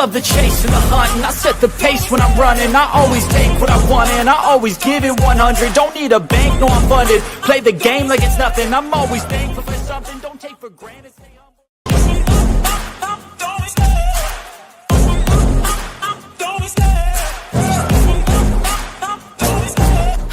love the chase and the hunt, and I set the pace when I'm running. I always take what I want and I always give it 100. Don't need a bank, no I'm funded. Play the game like it's nothing. I'm always thankful for something. Don't take for granted. Stay humble.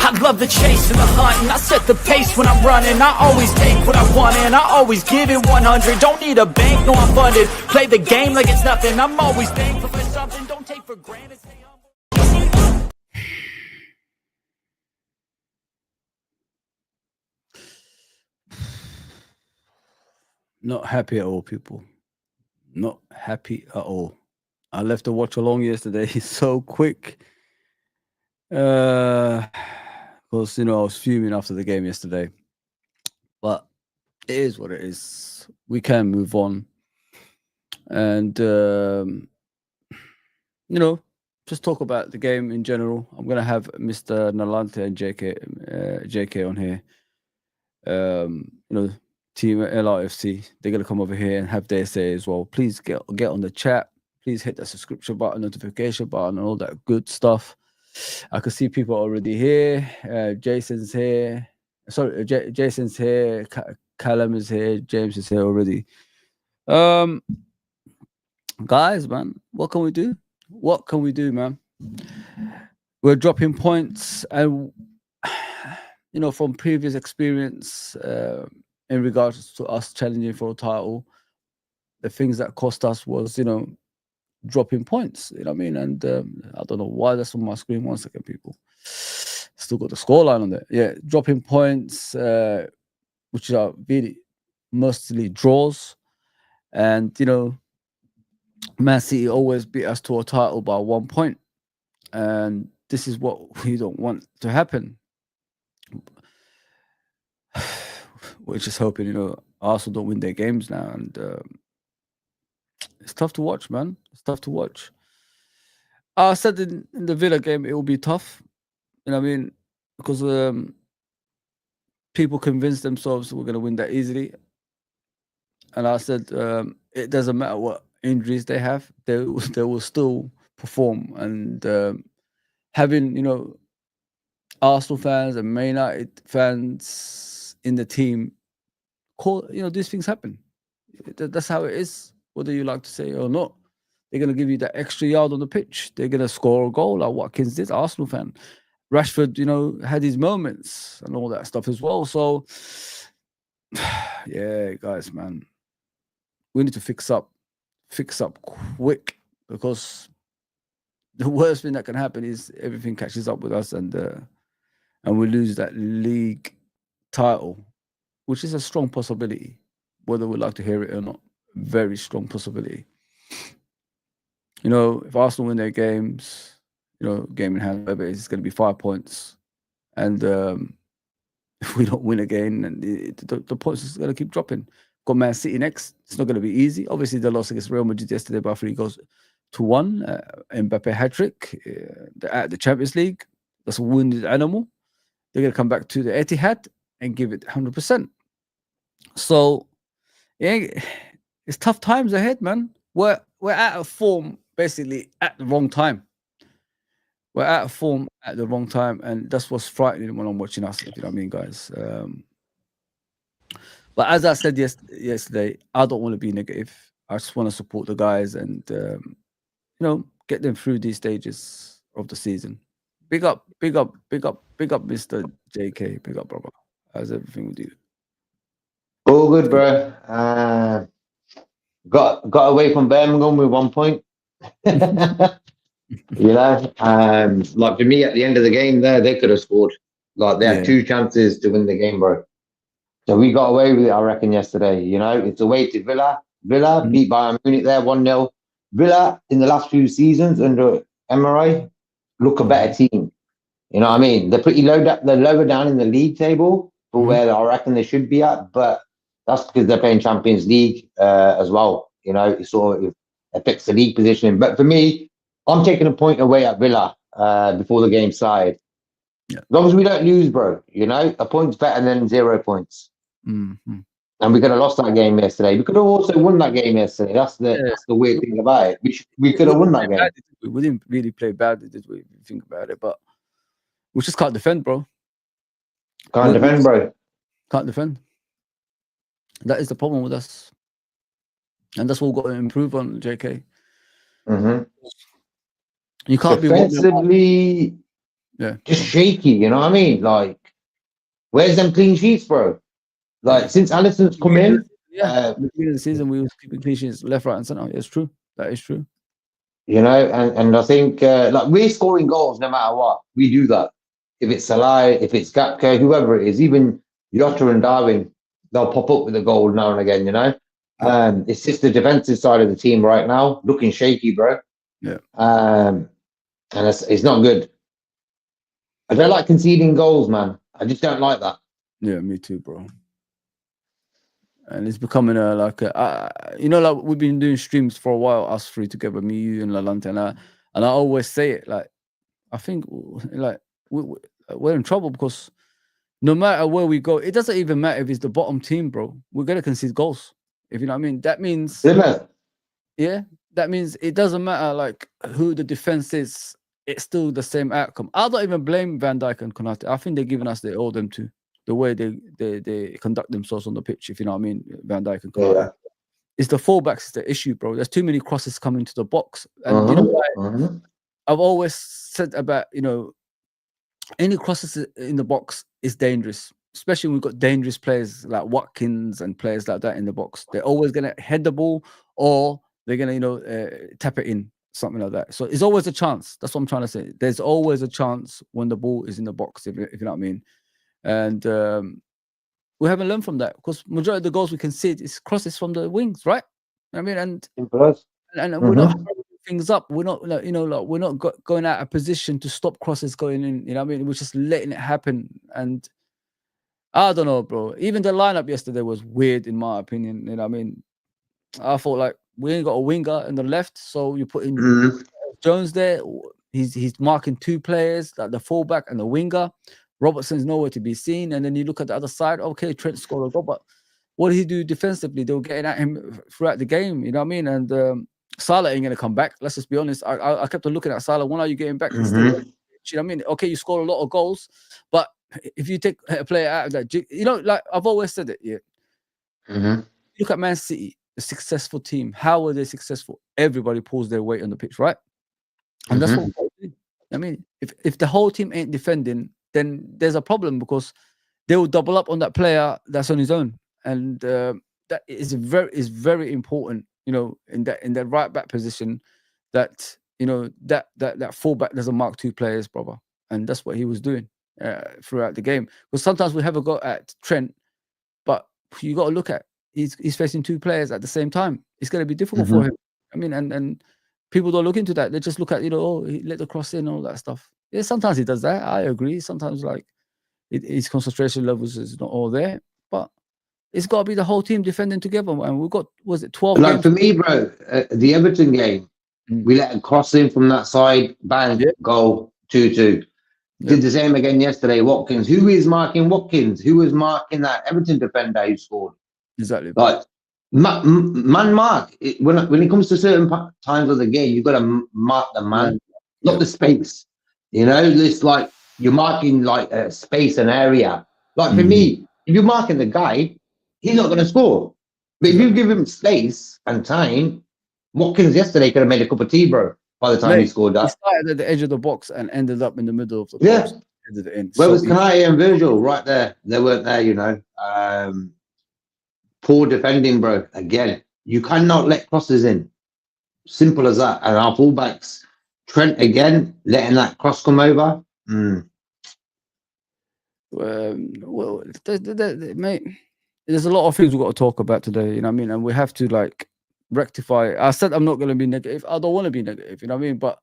I love the chase and the hunt, and I set the pace when I'm running. I always take what I want and I always give it 100. Don't need a bank, no I'm funded. Play the game like it's nothing. I'm always thankful for something. Don't take for granted. Stay humble. Not happy at all, people. Not happy at all. I left the watch along yesterday so quick. Because, I was fuming after the game yesterday. But it is what it is. We can move on. And, just talk about the game in general. I'm going to have Mr. Nalante and JK on here. Team LRFC, they're going to come over here and have their say as well. Please get on the chat. Please hit that subscription button, notification button, and all that good stuff. I can see people already here. Jason's here. Sorry, Jason's here. Callum is here. James is here already. Guys, man, what can we do? What can we do, man? We're dropping points, and from previous experience, in regards to us challenging for a title, the things that cost us was, dropping points. You know what I mean? And I don't know why that's on my screen. 1 second, people. Still got the scoreline on there. Yeah, dropping points, which are really mostly draws. And, Man City always beat us to a title by 1 point. And this is what we don't want to happen. We're just hoping, Arsenal don't win their games now. And it's tough to watch, man. It's tough to watch. I said in the Villa game, it will be tough. You know what I mean? Because people convinced themselves we're going to win that easily. And I said, it doesn't matter what injuries they have. They will still perform. And having, Arsenal fans and Man United fans in the team, these things happen. That's how it is, whether you like to say it or not. They're going to give you that extra yard on the pitch. They're going to score a goal like Watkins did, Arsenal fan. Rashford, had his moments and all that stuff as well. So, yeah, guys, man, we need to fix up quick, because the worst thing that can happen is everything catches up with us and we lose that league title, which is a strong possibility, whether we like to hear it or not. Very strong possibility. If Arsenal win their games, game in hand, whatever it is, it's going to be 5 points. And if we don't win again, and the points is going to keep dropping. Got Man City next. It's not going to be easy. Obviously, they lost against Real Madrid yesterday by 3 goals to 1. Mbappe hat-trick. They're at the Champions League. That's a wounded animal. They're going to come back to the Etihad and give it 100%. So, yeah, it's tough times ahead, man. We're out of form, basically, at the wrong time. We're out of form at the wrong time, and that's what's frightening when I'm watching us, if you know what I mean, guys. But as I said yesterday, I don't want to be negative. I just want to support the guys and, get them through these stages of the season. Big up, Mr. JK. Big up, brother. How's everything with you? All good, bro. Got away from Birmingham with 1 point. Like to me, at the end of the game there, they could have scored. Like they had 2 chances to win the game, bro. So we got away with it, I reckon, yesterday. It's away to Villa. Villa beat Bayern Munich there 1-0. Villa in the last few seasons under Emery look a better team. You know what I mean? They're pretty low. They're lower down in the league table for where I reckon they should be at, but that's because they're playing Champions League as well. It sort of affects the league positioning. But for me, I'm taking a point away at Villa before the game started. Yeah. As long as we don't lose, bro, a point's better than 0 points. Mm-hmm. And we could have lost that game yesterday. We could have also won that game yesterday. That's the weird thing about it. We could have won that game. We didn't really play badly, did we? If you think about it, but we just can't defend, bro. Can't defend, bro. Can't defend. That is the problem with us, and that's what we've got to improve on, JK. You can't defensively, just shaky. You know what I mean? Like, where's them clean sheets, bro? Like, since Alisson's come in, beginning of the season we was keeping clean sheets left, right, and centre. It's true. That is true. You know, and I think like we're scoring goals no matter what. We do that. If it's Salah, if it's Gapke, whoever it is, even Jota and Darwin, they'll pop up with a goal now and again. You know, it's just the defensive side of the team right now looking shaky, bro. Yeah. And it's not good. I don't like conceding goals, man. I just don't like that. Yeah, me too, bro. And it's becoming like we've been doing streams for a while, us three together, me, you, and Lalante, and I always say it, like, I think like we're in trouble because no matter where we go, it doesn't even matter if it's the bottom team, bro. We're gonna concede goals. If you know what I mean, that means that means it doesn't matter like who the defense is. It's still the same outcome. I don't even blame Van Dijk and Konate. I think they're giving us they owe them to. The way they conduct themselves on the pitch, if you know what I mean, Van Dijk and Konate. It's the fullbacks is the issue, bro. There's too many crosses coming to the box, and you know, I've always said about any crosses in the box is dangerous, especially when we've got dangerous players like Watkins and players like that in the box. They're always gonna head the ball or they're gonna tap it in, something like that. So it's always a chance. That's what I'm trying to say. There's always a chance when the ball is in the box, if you know what I mean. And we haven't learned from that because majority of the goals we concede is crosses from the wings, right? I mean, and we're not hurrying things up. We're not, we're not going out of position to stop crosses going in. You know what I mean? We're just letting it happen. And I don't know, bro. Even the lineup yesterday was weird, in my opinion. You know what I mean? I thought like we ain't got a winger on the left, so you put in Jones there. He's marking two players, like the fullback and the winger. Robertson's nowhere to be seen, and then you look at the other side. Okay, Trent scored a goal, but what did he do defensively? They were getting at him throughout the game. You know what I mean? And Salah ain't gonna come back. Let's just be honest. I kept on looking at Salah. When are you getting back? You know what I mean? Okay, you scored a lot of goals, but if you take a player out of that, like I've always said it. Yeah. Look at Man City, a successful team. How are they successful? Everybody pulls their weight on the pitch, right? And that's what we do. I mean, if the whole team ain't defending, then there's a problem because they will double up on that player that's on his own, and that is very important. In that right back position, that that fullback doesn't mark two players, brother, and that's what he was doing throughout the game. Because sometimes we have a go at Trent, but you got to look at he's facing two players at the same time. It's going to be difficult for him. I mean, and people don't look into that. They just look at he let the cross in, all that stuff. Yeah, sometimes he does that. I agree. Sometimes like his concentration levels is not all there, but it's got to be the whole team defending together. And we've got 12 like games? For me, bro, the Everton game, we let a cross in from that side, bang, goal, 2-2. Did the same again yesterday. Watkins, who is marking Watkins? Who was marking that Everton defender who scored? Exactly. Like man, mark when it comes to certain times of the game, you've got to mark the man, not the space. It's like you're marking like a space, an area. Like for me, if you're marking the guy, he's not going to score. But if you give him space and time, Watkins yesterday could have made a cup of tea, bro. By the time he scored that, he started at the edge of the box and ended up in the middle of the box. Where was Konate and Virgil? Right there, they weren't there. Poor defending, bro. Again, you cannot let crosses in. Simple as that. And our fullbacks, Trent again, letting that cross come over. Well, mate, there's a lot of things we've got to talk about today. You know what I mean? And we have to like rectify. I said I'm not going to be negative. I don't want to be negative. You know what I mean? But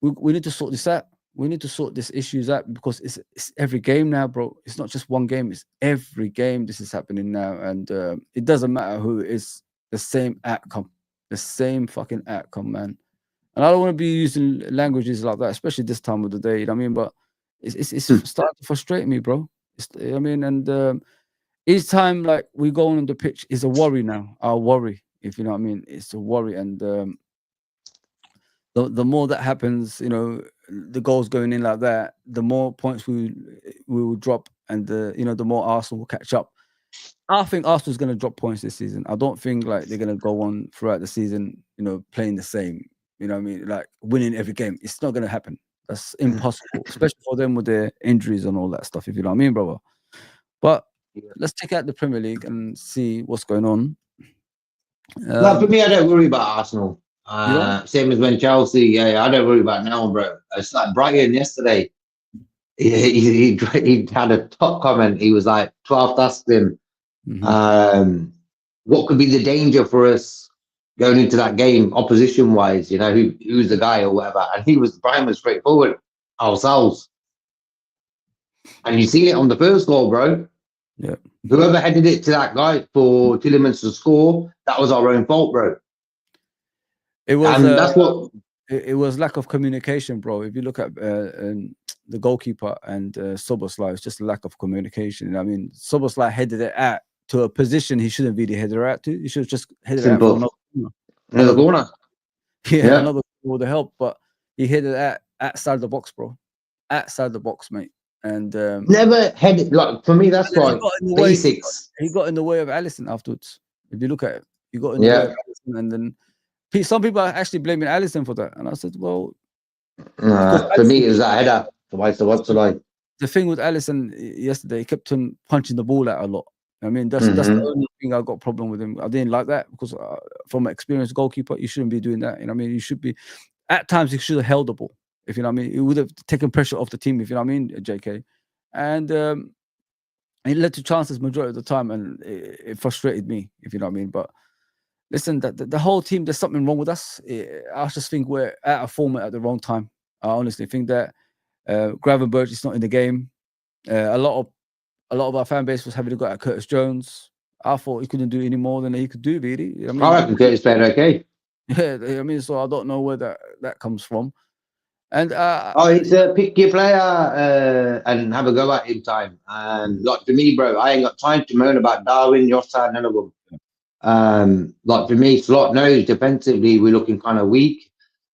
we need to sort this out. We need to sort these issues out because it's every game now, bro. It's not just one game. It's every game this is happening now. And it doesn't matter who it is. The same outcome. The same fucking outcome, man. And I don't want to be using languages like that, especially this time of the day. You know what I mean? But it's starting to frustrate me, bro. And each time like we go on the pitch is a worry now. Our worry, if you know what I mean, it's a worry, and the more that happens, the goals going in like that, the more points we will drop, and the more Arsenal will catch up. I think Arsenal's going to drop points this season. I don't think like they're going to go on throughout the season, playing the same. You know what I mean? Like winning every game. It's not going to happen. That's impossible, especially for them with their injuries and all that stuff. If you know what I mean, brother. But let's check out the Premier League and see what's going on. Like for me, I don't worry about Arsenal. Same as when Chelsea. Yeah, I don't worry about now, bro. It's like Brighton yesterday. He had a top comment. He was like, 12th asked him, what could be the danger for us going into that game, opposition wise? Who's the guy or whatever? And Brian was straightforward, ourselves. And you see it on the first goal, bro. Yeah. Whoever headed it to that guy for Tielemans to score, that was our own fault, bro. It was. And that's what. It was lack of communication, bro. If you look at the goalkeeper and Szoboszlai, it's just a lack of communication. I mean, Szoboszlai headed it out to a position he shouldn't really head it out to. He should have just headed it out for another corner. Yeah, another corner would help, but he headed it out outside the box, bro. Outside the box, mate. And never headed, like, for me, that's why basics. He got in the way of Alisson afterwards. If you look at it, he got in the way of Alisson, and then some people are actually blaming Alisson for that. And I said, well, for me, it was that header. The thing with Alisson yesterday, he kept on punching the ball out a lot. I mean, that's the only thing I got a problem with him. I didn't like that because from an experienced goalkeeper, you shouldn't be doing that. You know what I mean? You should be, at times, he should have held the ball. If you know what I mean, it would have taken pressure off the team. If you know what I mean, JK, and it led to chances majority of the time, and it frustrated me. If you know what I mean, but listen, the whole team, there's something wrong with us. I just think we're out of form at the wrong time. I honestly think that Gravenberch is not in the game. A lot of our fan base was having to go at Curtis Jones. I thought he couldn't do any more than he could do, really. I mean, I reckon Curtis played okay. Yeah, I mean, so I don't know where that comes from. And it's a pick your player and have a go at him time. And like for me, bro, I ain't got time to moan about Darwin, Yossar, none of them. Like for me, Slot knows defensively we're looking kind of weak.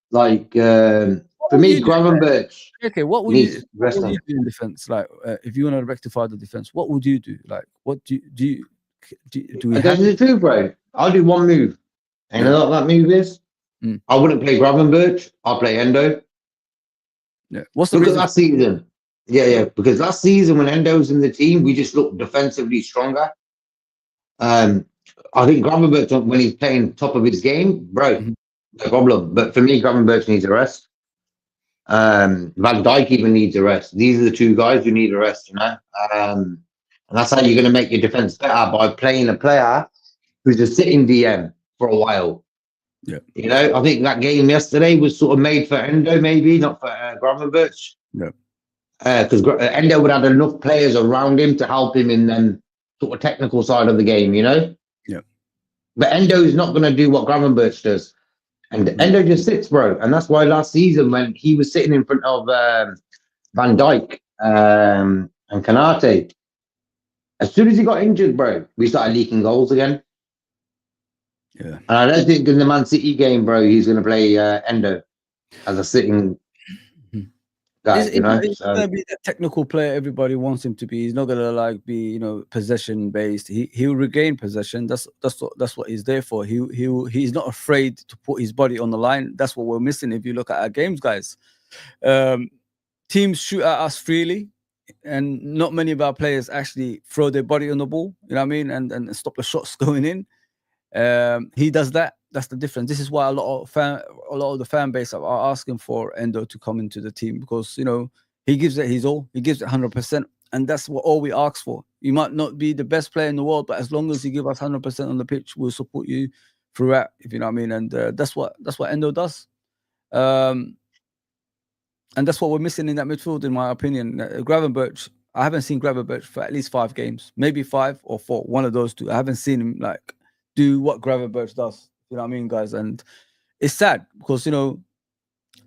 Like for me, Gravenberch. Okay, what would you do in defense? Like if you want to rectify the defense, what would you do? Like what do we have? That's the truth, bro. I'll do one move. And what that move is? I wouldn't play Gravenberch. I'll play Endo. Yeah. What's the reason? Last season? Yeah. Because last season when Endo's in the team, we just looked defensively stronger. I think Gravenberch, when he's playing top of his game, bro, no problem. But for me, Gravenberch needs a rest. Van Dijk even needs a rest. These are the two guys who need a rest, and that's how you're going to make your defense better, by playing a player who's a sitting DM for a while. Yeah, I think that game yesterday was sort of made for Endo, maybe not for Gravenberch. Yeah, because Endo would have enough players around him to help him in the sort of technical side of the game, Yeah. But Endo is not going to do what Gravenberch does, and Endo just sits, bro. And that's why last season when he was sitting in front of Van Dijk and Kanate, as soon as he got injured, bro, we started leaking goals again. Yeah, and I don't think in the Man City game, bro, he's going to play Endo as a sitting guy. He's going to be the technical player everybody wants him to be. He's not going to be possession based. He'll regain possession. That's what he's there for. He's not afraid to put his body on the line. That's what we're missing. If you look at our games, guys, teams shoot at us freely, and not many of our players actually throw their body on the ball. You know what I mean, and stop the shots going in. He does that. That's the difference. This is why a lot of the fan base are asking for Endo to come into the team, because he gives it his all. He gives it 100%, and that's all we ask for. You might not be the best player in the world, but as long as you give us 100% on the pitch, we'll support you throughout. If you know what I mean. And that's what Endo does. And that's what we're missing in that midfield, in my opinion. Gravenberch, I haven't seen Gravenberch for at least 5 games, maybe 5 or 4, one of those two. I haven't seen him do what Gravenberch does. You know what I mean, guys? And it's sad because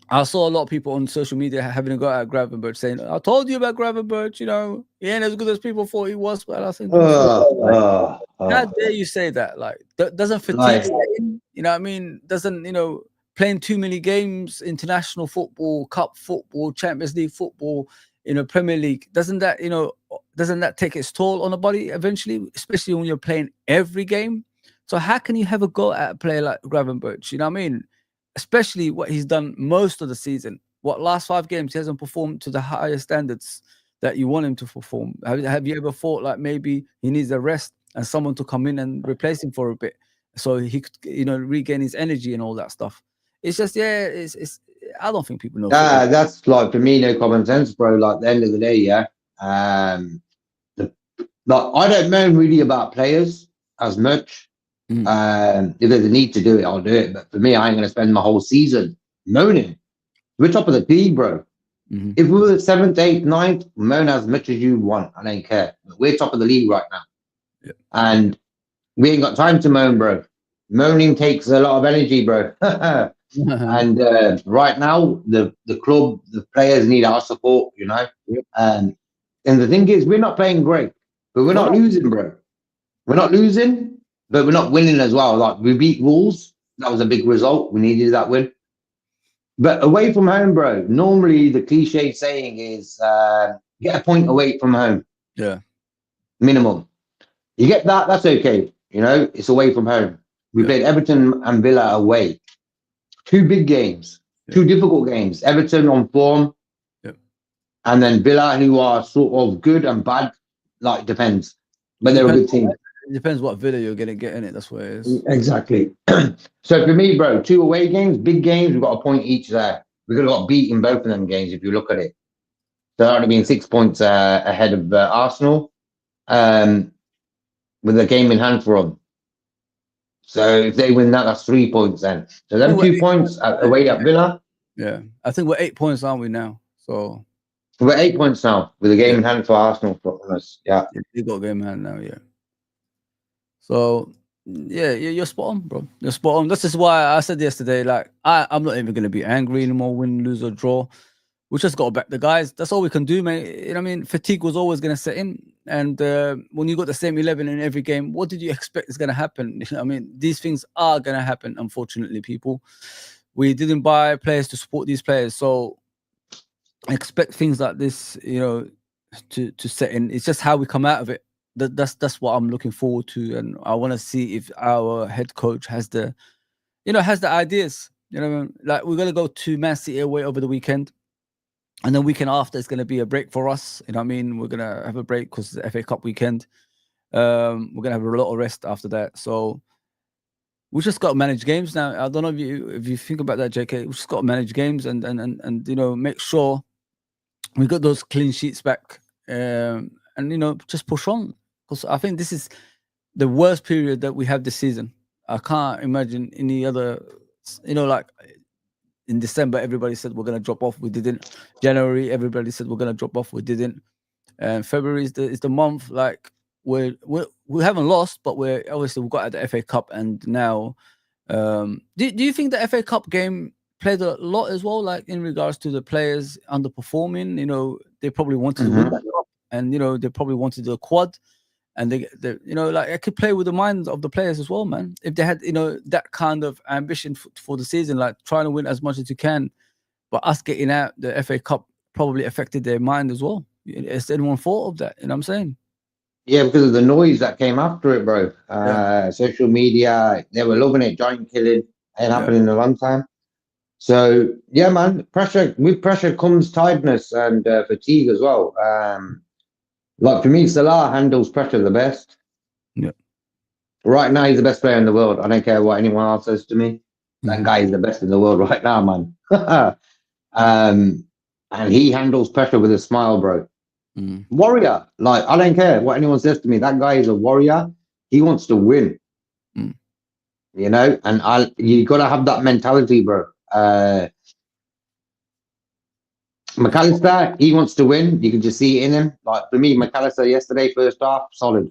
I saw a lot of people on social media having a go at Gravenberch, saying, "I told you about Gravenberch. You know, he ain't as good as people thought he was." But I think, how dare you say that? Like, doesn't fatigue set in? You know what I mean? Doesn't, you know, playing too many games, international football, cup football, Champions League football, you know, Premier League, doesn't that, you know, doesn't that take its toll on the body eventually, especially when you're playing every game? So how can you have a go at a player like Gravenberch? You know what I mean? Especially what he's done most of the season. What, last 5 games he hasn't performed to the higher standards that you want him to perform. Have you ever thought like maybe he needs a rest and someone to come in and replace him for a bit so he could, you know, regain his energy and all that stuff? It's just, yeah, it's I don't think people know. That's like, for me, no common sense, bro. Like, at the end of the day, yeah. Like, I don't know really about players as much. If there's a need to do it, I'll do it. But for me, I ain't gonna spend my whole season moaning. We're top of the league, bro. If we were 7th, 8th, 9th, moan as much as you want. I don't care. But we're top of the league right now. Yeah. And we ain't got time to moan, bro. Moaning takes a lot of energy, bro. And right now, the club, the players need our support, you know. Yep. And the thing is, we're not playing great, but we're not losing, bro. We're not losing, but we're not winning as well. Like, we beat Wolves. That was a big result. We needed that win. But away from home, bro, normally the cliche saying is get a point away from home. Yeah. Minimum. You get that, that's okay. You know, it's away from home. We played Everton and Villa away. 2 big games, 2 difficult games. Everton on form, and then Villa, who are sort of good and bad. Like, depends. But they're a good team. It depends what Villa you're going to get in it. That's what it is. Exactly. So for me, bro, 2 away games, big games, we've got a point each there. We could have got beat in both of them games if you look at it. So that would have been 6 points ahead of Arsenal, with a game in hand for them. So if they win that, that's 3 points then. So them 2 points away at Villa. Yeah, I think we're 8 points, aren't we now? So we're 8 points now with a game in hand for Arsenal for us. Yeah, you got a game in hand now. Yeah. So yeah, you're spot on, bro. You're spot on. This is why I said yesterday, like, I'm not even going to be angry anymore, win, lose or draw. We just got to back the guys. That's all we can do, mate. You know what I mean? Fatigue was always going to set in. And when you got the same 11 in every game, what did you expect is going to happen? You know what I mean? These things are going to happen, unfortunately, people. We didn't buy players to support these players. So expect things like this, you know, to set in. It's just how we come out of it. That's what I'm looking forward to. And I want to see if our head coach has the ideas. You know what I mean? Like, we're going to go to Man City away over the weekend. And then weekend after, it's going to be a break for us. You know what I mean? We're going to have a break because it's the FA Cup weekend. We're going to have a lot of rest after that. So we just got to manage games now. I don't know if you think about that, JK. We just got to manage games and you know, make sure we got those clean sheets back. And, you know, just push on. Because I think this is the worst period that we have this season. I can't imagine any other, you know, like, in December, everybody said we're going to drop off. We didn't. January, everybody said we're going to drop off. We didn't. And February is the month. Like, we haven't lost, but we've got at the FA Cup. And now, do you think the FA Cup game played a lot as well? Like, in regards to the players underperforming, you know, they probably wanted to win that cup, and you know, they probably wanted the quad. And they, you know, like, I could play with the minds of the players as well, man. If they had, you know, that kind of ambition for the season, like trying to win as much as you can, but us getting out the FA Cup probably affected their mind as well. Has anyone thought of that? You know what I'm saying? Yeah, because of the noise that came after it, bro. Social media, they were loving it. Giant killing ain't happened in a long time. So yeah, man, pressure. With pressure comes tiredness and fatigue as well. Like, for me, Salah handles pressure the best. Yeah. Right now, he's the best player in the world. I don't care what anyone else says to me. That guy is the best in the world right now, man. And he handles pressure with a smile, bro. Warrior. Like, I don't care what anyone says to me. That guy is a warrior. He wants to win. You know, and you got to have that mentality, bro. McAllister, he wants to win. You can just see it in him. Like, for me, McAllister yesterday, first half, solid.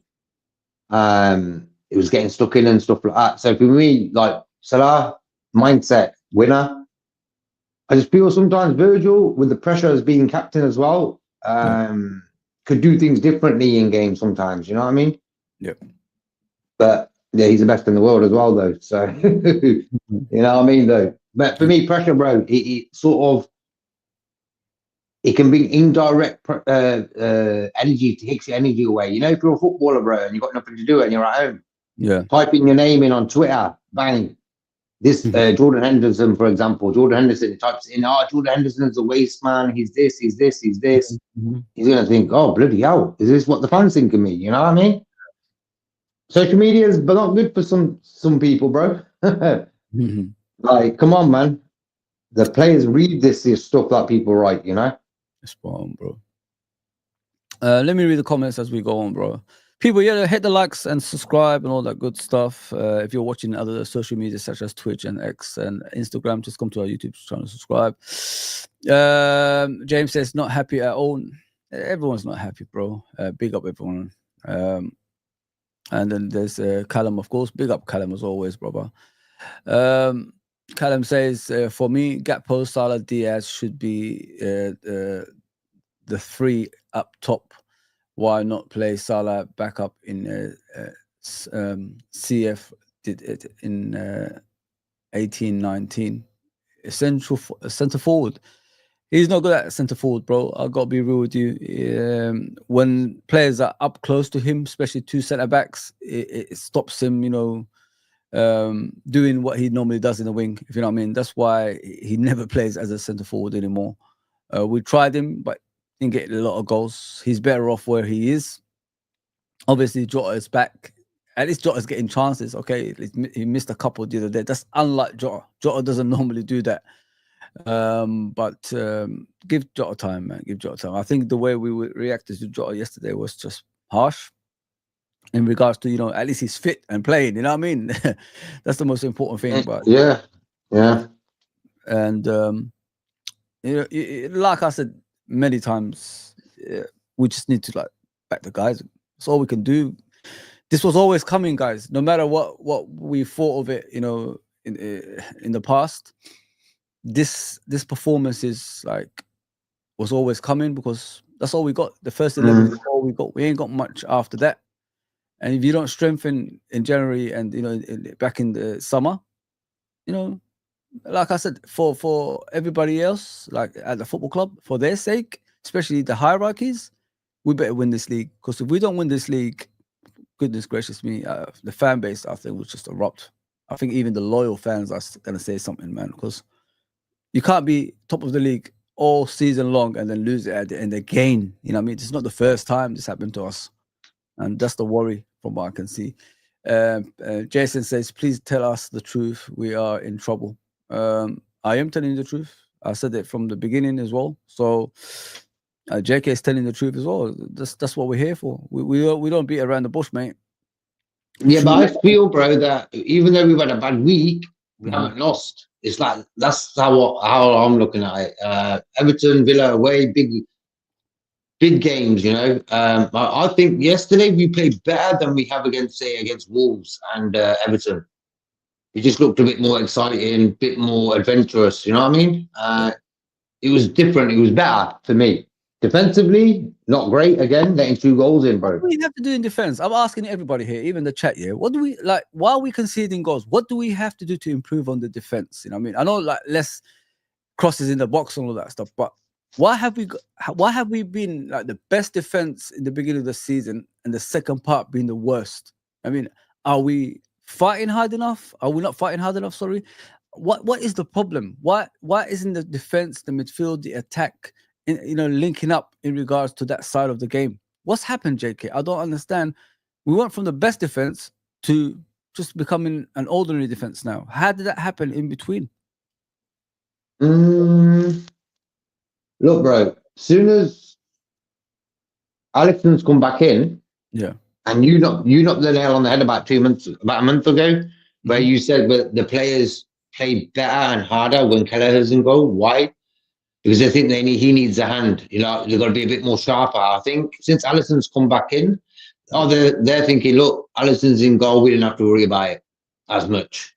It was getting stuck in and stuff like that. So for me, like, Salah, mindset, winner. I just feel sometimes Virgil, with the pressure as being captain as well, could do things differently in games sometimes. You know what I mean? Yep. But yeah, he's the best in the world as well, though. So you know what I mean, though. But for me, pressure, bro, it sort of it can bring indirect energy to takes your energy away. You know, if you're a footballer, bro, and you've got nothing to do and you're at home, typing your name in on Twitter, bang. This Jordan Henderson, for example, Jordan Henderson types in, Jordan Henderson's a waste man. He's this, he's this, he's this. He's going to think, oh, bloody hell, is this what the fans think of me? You know what I mean? Social media is but not good for some people, bro. Like, come on, man. The players read this stuff that people write, you know? Spot on, bro. Let me read the comments as we go on, bro. People, yeah, hit the likes and subscribe and all that good stuff. If you're watching other social media such as Twitch and X and Instagram, just come to our YouTube channel, subscribe. James says, not happy at all. Everyone's not happy, bro. Big up everyone. And then there's Callum, of course. Big up Callum as always, brother. Callum says, for me, Gakpo, Salah, Diaz should be the three up top. Why not play Salah back up in CF did it in 18-19? Centre forward. He's not good at centre forward, bro. I got to be real with you. When players are up close to him, especially two centre backs, it stops him, you know, doing what he normally does in the wing, if you know what I mean. That's why he never plays as a centre forward anymore. We tried him, but didn't get a lot of goals. He's better off where he is. Obviously, Jota is back. At least Jota's getting chances. Okay, he missed a couple the other day. That's unlike Jota. Jota doesn't normally do that. But give Jota time, man. Give Jota time. I think the way we reacted to Jota yesterday was just harsh. In regards to, you know, at least he's fit and playing. You know what I mean? That's the most important thing. But yeah. And you know, like I said many times, we just need to like back the guys. That's all we can do. This was always coming, guys. No matter what we thought of it, you know, in the past, this performance is like was always coming because that's all we got. The first 11 is all we got. We ain't got much after that. And if you don't strengthen in January and, you know, back in the summer, you know, like I said, for everybody else, like at the football club, for their sake, especially the hierarchies, we better win this league. Because if we don't win this league, goodness gracious me, the fan base, I think, will just erupt. I think even the loyal fans are going to say something, man, because you can't be top of the league all season long and then lose it at the end again. You know what I mean? It's not the first time this happened to us. And that's the worry from what I can see. Jason says, please tell us the truth. We are in trouble. I am telling you the truth. I said it from the beginning as well. So JK is telling the truth as well. That's what we're here for. We don't beat around the bush, mate. Yeah, but I feel, bro, that even though we've had a bad week, we haven't lost. It's like that's how I'm looking at it. Everton, Villa away, big games, you know. I think yesterday we played better than we have against Wolves and Everton. It just looked a bit more exciting, a bit more adventurous. You know what I mean? It was different. It was better for me. Defensively, not great. Again, letting 2 goals in, bro. What do we have to do in defense? I'm asking everybody here, even the chat here. What do we like? Why are we conceding goals? What do we have to do to improve on the defense? You know what I mean? I know like less crosses in the box and all that stuff, but why have we been like the best defense in the beginning of the season and the second part being the worst? I mean, are we fighting hard enough? Are we not fighting hard enough? Sorry. What is the problem? Why isn't the defense, the midfield, the attack, you know, linking up in regards to that side of the game? What's happened, JK? I don't understand. We went from the best defense to just becoming an ordinary defense now. How did that happen in between? Look, bro, soon as Alisson's come back in, and you knocked the nail on the head about a month ago, where you said that the players play better and harder when Kelleher's in goal. Why? Because they think he needs a hand. You know, they've got to be a bit more sharper. I think since Alisson's come back in, they're thinking, look, Alisson's in goal, we didn't have to worry about it as much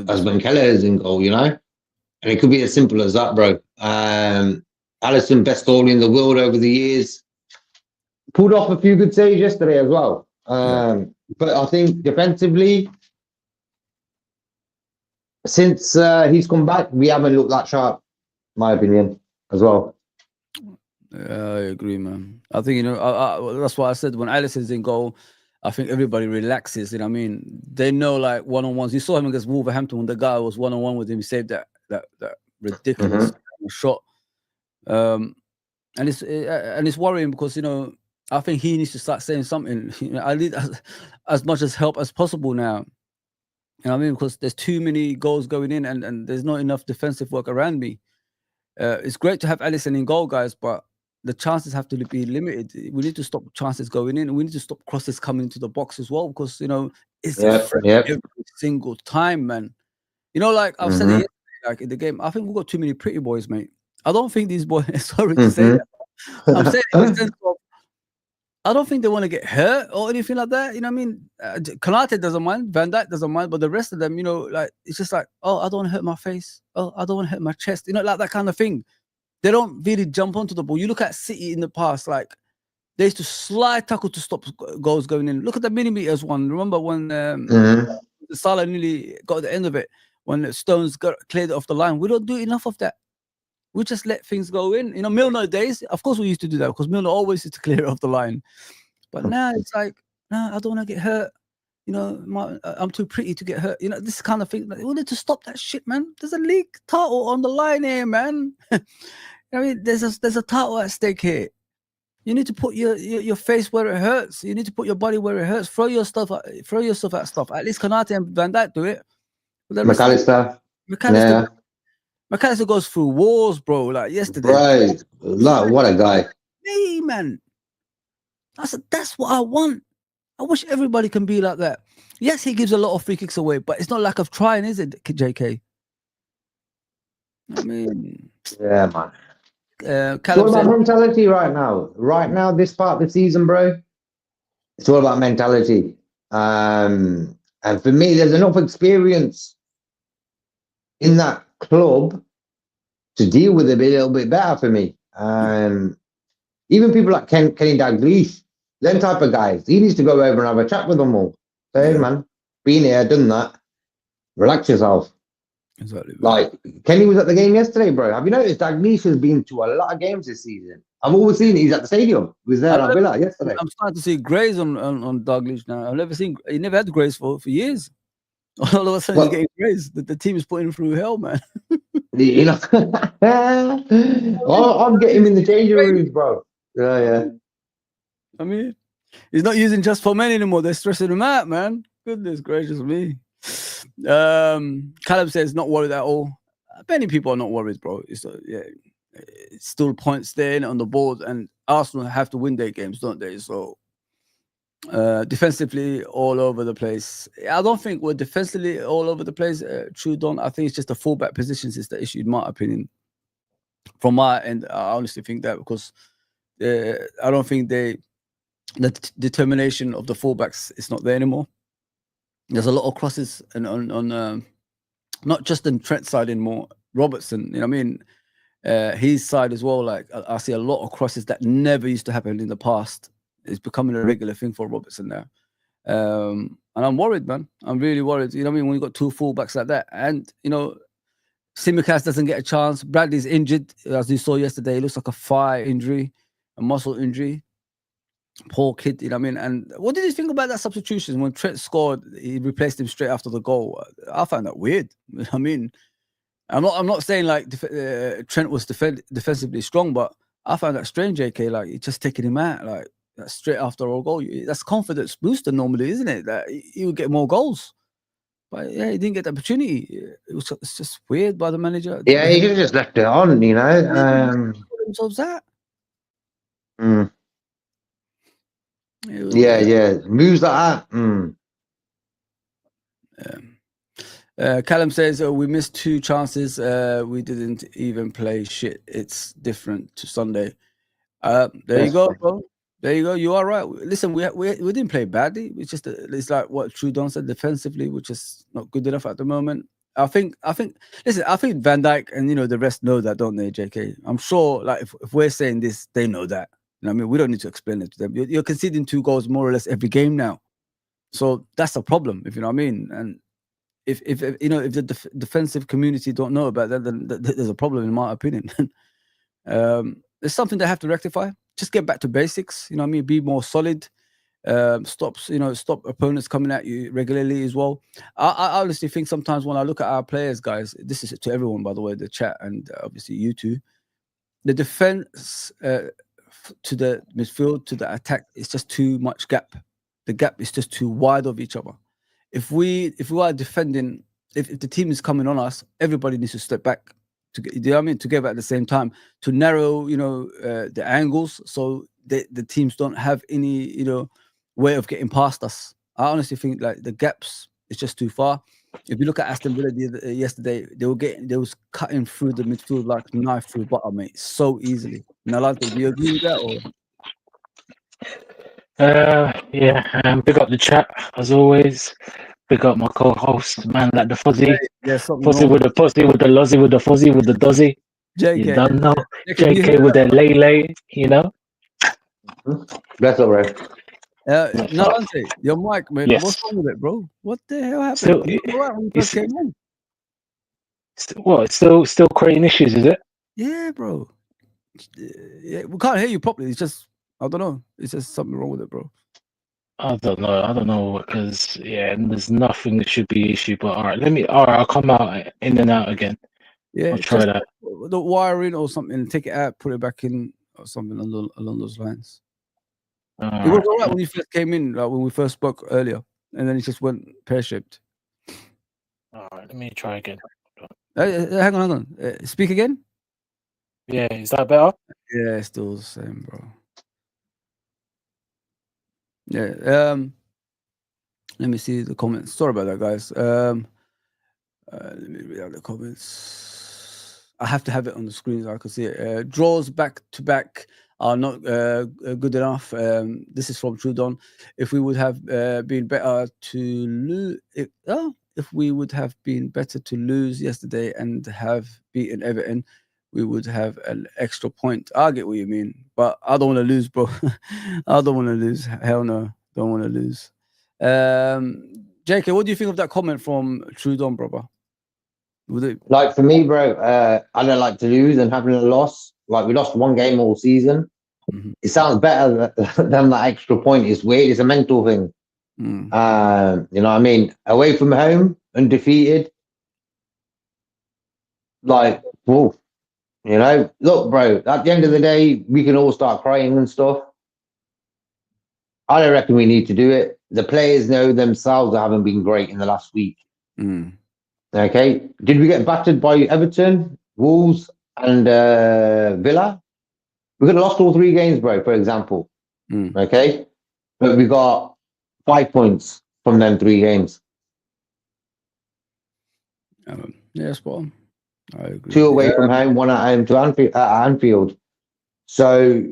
as when Kelleher's in goal, you know? And it could be as simple as that, bro. Alisson, best goalie in the world over the years. Pulled off a few good saves yesterday as well. But I think defensively, since he's come back, we haven't looked that sharp, in my opinion, as well. Yeah, I agree, man. I think, that's why I said when Alisson's in goal, I think everybody relaxes. You know what I mean? They know, like, one-on-ones. You saw him against Wolverhampton when the guy was one-on-one with him. He saved that ridiculous shot. And it's worrying because, I think he needs to start saying something. I need as much as help as possible now. You know what I mean? Because there's too many goals going in and there's not enough defensive work around me. It's great to have Alisson in goal, guys, but the chances have to be limited. We need to stop chances going in, and we need to stop crosses coming into the box as well, because it's every single time, man. Like I've said it yesterday, like in the game, I think we've got too many pretty boys, mate. I don't think these boys. Sorry to say that. I'm saying in the sense of, I don't think they want to get hurt or anything like that. You know what I mean? Konate doesn't mind, Van Dijk doesn't mind, but the rest of them, like it's just like, oh, I don't want to hurt my face. Oh, I don't want to hurt my chest. Like that kind of thing. They don't really jump onto the ball. You look at City in the past, like they used to slide tackle to stop goals going in. Look at the millimeters one. Remember when Salah nearly got at the end of it when Stones got cleared off the line? We don't do enough of that. We just let things go in. Milner days, of course we used to do that because Milner always used to clear it off the line. But now it's like, no, I don't want to get hurt. I'm too pretty to get hurt. This kind of thing. We need to stop that shit, man. There's a league title on the line here, man. I mean, there's a title at stake here. You need to put your face where it hurts. You need to put your body where it hurts. Throw yourself at stuff. At least Konate and Van Dijk do it. McAllister. McAllister goes through wars, bro. Like yesterday. Right. What a guy. Hey, man. That's what I want. I wish everybody can be like that. Yes, he gives a lot of free kicks away, but it's not lack of trying, is it, JK? I mean, yeah, man. It's all about mentality right now. Right now, this part of the season, bro, it's all about mentality. And for me, there's enough experience in that club to deal with it a little bit better for me. Even people like Kenny Dalglish, them type of guys, he needs to go over and have a chat with them all. Say, hey, man, been here, done that. Relax yourself. Exactly. Like Kenny was at the game yesterday, bro. Have you noticed Dalglish has been to a lot of games this season? I've always seen he's at the stadium. He was there at Villa yesterday. I'm starting to see Grays on Dalglish now. He never had Grays for years. All of a sudden he's getting Grays. The team is putting him through hell, man. I'll get him in the changing rooms, bro. Yeah. I mean, he's not using just for men anymore. They're stressing him out, man. Goodness gracious me. Callum says not worried at all. Many people are not worried, bro. It's still points there on the board, and Arsenal have to win their games, don't they? So defensively all over the place. I don't think we're defensively all over the place, Trudon. I think it's just the fullback positions is the issue, in my opinion. From my end, I honestly think that because I don't think the determination of the fullbacks is not there anymore. There's a lot of crosses on not just on Trent's side anymore. Robertson, you know what I mean? His side as well. Like I see a lot of crosses that never used to happen in the past. It's becoming a regular thing for Robertson now. And I'm worried, man. I'm really worried. You know what I mean? When you got two fullbacks like that, and Tsimikas doesn't get a chance. Bradley's injured, as you saw yesterday. It looks like a thigh injury, a muscle injury. Poor kid, you know what I mean? And what did you think about that substitution? When Trent scored, he replaced him straight after the goal. I found that weird. I mean, I'm not saying like Trent was defensively strong, but I found that strange, JK. Like, he's just taking him out, like straight after a goal. That's confidence booster normally, isn't it? That he would get more goals. But yeah, he didn't get the opportunity. It's just weird by the manager. Yeah, he could have just left it on, Themselves that. Yeah. Moves like that. Callum says we missed 2 chances. We didn't even play shit. It's different to Sunday. There you go, bro. There you go. You are right. Listen, we didn't play badly. It's just it's like what Trudon said defensively, which is not good enough at the moment. I think. Listen, I think Van Dijk and the rest know that, don't they, JK? I'm sure. Like if we're saying this, they know that. You know what I mean? We don't need to explain it to them. You're conceding 2 goals more or less every game now, so that's a problem. If you know what I mean. And if the defensive community don't know about that, then there's a problem, in my opinion. It's something they have to rectify. Just get back to basics. You know what I mean? Be more solid. Stop opponents coming at you regularly as well. I honestly think sometimes when I look at our players, guys, this is to everyone, by the way, the chat and obviously you two, the defense to the midfield to the attack, it's just too much gap. The gap is just too wide of each other. If we are defending, if the team is coming on us, everybody needs to step back. Together at the same time to narrow, the angles, so the teams don't have any, way of getting past us. I honestly think like the gaps is just too far. If you look at Aston Villa yesterday, they was cutting through the midfield like knife through butter, mate, so easily. Nalante, do you agree with that? Or? Big up the chat as always. Big up my co-host, man, like the fuzzy. Fuzzy with the pussy, with the lozzy, with the fuzzy, with the dozzy. JK. You don't know. JK with the lay, That's all right. Nalante, your mic, man. Yes. What's wrong with it, bro? What the hell happened? You all right when you first came on? It's still creating issues, is it? Yeah, bro. Yeah, we can't hear you properly. It's just, I don't know. It's just something wrong with it, bro. I don't know because there's nothing that should be issue. But all right, I'll come out in and out again. Yeah, I'll try that. The wiring or something, take it out, put it back in, or something along those lines. It was all right when you first came in, like when we first spoke earlier, and then it just went pear-shaped. All right, let me try again. Hang on. Speak again. Yeah, is that better? Yeah, it's still the same, bro. Yeah. Let me see the comments. Sorry about that, guys. Let me read out the comments. I have to have it on the screen so I can see it. Draws back to back are not good enough. This is from Trudon. If we would have been better to lose, if we would have been better to lose yesterday and have beaten Everton, we would have an extra point. I get what you mean, but I don't want to lose, bro. I don't want to lose. Hell no, don't want to lose. JK, what do you think of that comment from Trudon, brother? Like for me, bro, I don't like to lose, and having a loss, like we lost 1 game all season. Mm-hmm. It sounds better than that extra point. It's weird. It's a mental thing. Mm. You know what I mean? Away from home, undefeated. Like, whoa. Look, bro, at the end of the day, we can all start crying and stuff. I don't reckon we need to do it. The players know themselves they haven't been great in the last week. Mm. Okay. Did we get battered by Everton, Wolves, and Villa? We could have lost all 3 games, bro, for example. Mm. Okay. But we got 5 points from them 3 games. Yeah, spot on. I agree. 2 away from home, 1 at home to Anfield. So,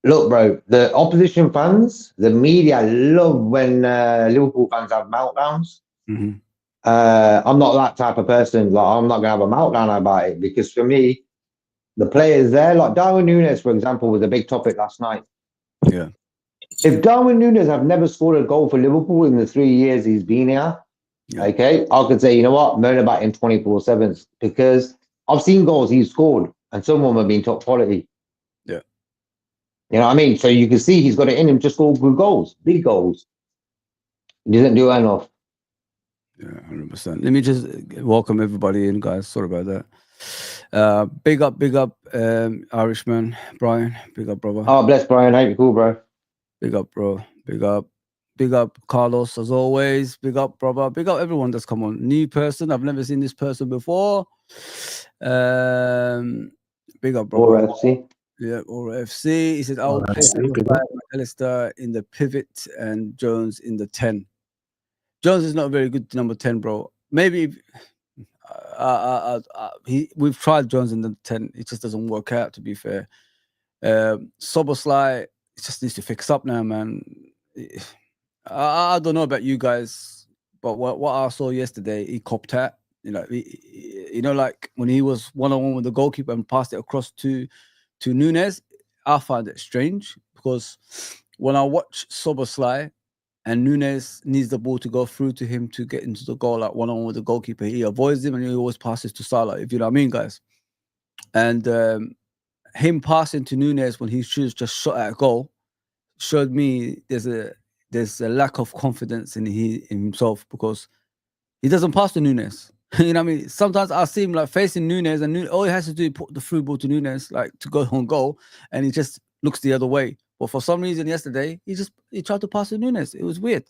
look, bro, the opposition fans, the media love when Liverpool fans have meltdowns. Mm-hmm. I'm not that type of person. Like, I'm not going to have a meltdown about it because for me, the players there, like Darwin Núñez, for example, was a big topic last night. Yeah. If Darwin Núñez have never scored a goal for Liverpool in the 3 years he's been here, okay, I could say, you know what, moan about him 24/7 because I've seen goals he's scored and some of them have been top quality. Yeah. You know what I mean? So you can see he's got it in him to score good goals, big goals. He doesn't do enough. Yeah, 100%. Let me just welcome everybody in, guys. Sorry about that. Big up, Irishman, Brian. Big up, brother. Oh, bless Brian. Hope you're cool, bro. Big up, bro. Big up, Carlos, as always. Big up, brother. Big up everyone that's come on. New person. I've never seen this person before. Big up, brother. LRFC. Yeah, LRFC. He said, I will play McAllister in the pivot and Jones in the 10. Jones is not a very good number 10, bro. Maybe we've tried Jones in the 10. It just doesn't work out, to be fair. Soboslai, it just needs to fix up now, man. I don't know about you guys, but what I saw yesterday, he copped out. like when he was one-on-one with the goalkeeper and passed it across to Nunes, I find it strange because when I watch Szoboszlai and Nunes needs the ball to go through to him to get into the goal, like one-on-one with the goalkeeper, he avoids him and he always passes to Salah, if you know what I mean, guys. And him passing to Nunes when he should have just shot at a goal showed me there's a lack of confidence in himself because he doesn't pass to Nunes. You know what I mean? Sometimes I see him like facing Nunes and all he has to do is put the through ball to Nunes like to go on goal and he just looks the other way. But for some reason yesterday, he tried to pass to Nunes. It was weird.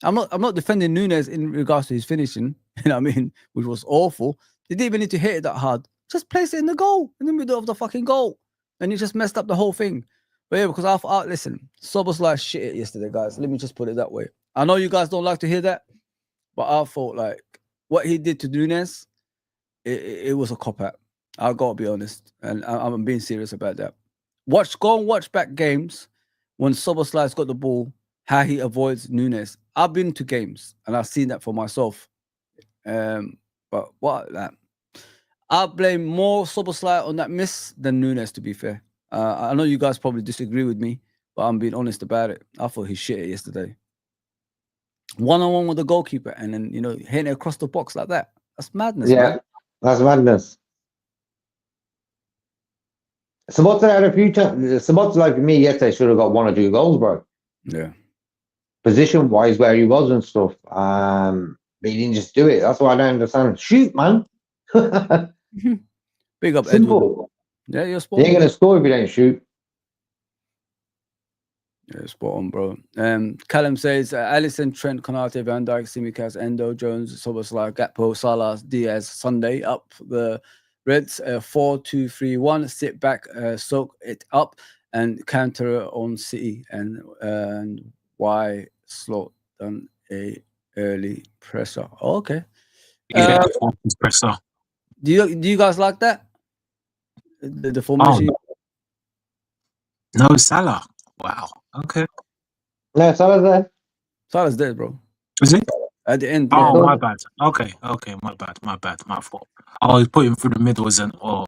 I'm not defending Nunes in regards to his finishing, you know what I mean, which was awful. He didn't even need to hit it that hard. Just place it in the goal, in the middle of the fucking goal. And he just messed up the whole thing. But yeah, because I listen, Szoboszlai shit it yesterday, guys. Let me just put it that way. I know you guys don't like to hear that, but I thought like what he did to Nunes, it was a cop-out. I gotta be honest. And I'm being serious about that. Go and watch back games when Szoboszlai's got the ball, how he avoids Nunes. I've been to games and I've seen that for myself. But what that? I blame more Szoboszlai on that miss than Nunes, to be fair. I know you guys probably disagree with me, but I'm being honest about it. I thought he shit it yesterday. One-on-one with the goalkeeper and then, hitting it across the box like that. That's madness, man. That's madness. Sabot's had a few times. Sabot's like me yesterday should have got 1 or 2 goals, bro. Yeah. Position-wise, where he was and stuff. But he didn't just do it. That's why I don't understand. Shoot, man. Big up, Simple. Edward. Yeah, you're spot on. You ain't going to score if you don't shoot. Yeah, spot on, bro. Callum says, Alisson, Trent, Konate, Van Dijk, Tsimikas, Endo, Jones, Szoboszlai, Gakpo, Salah, Diaz, Sunday, up the Reds, 4-2-3-1, sit back, soak it up, and counter on City, and why slot done a early presser. Oh, okay. Yeah, presser. Do you guys like that? The formation? Oh, no, Salah. Wow. Okay. No, Salah's there. Salah's dead, bro. Is it? At the end. Oh, Yeah. my bad. Okay, my bad. My fault. Oh, he's putting through the middle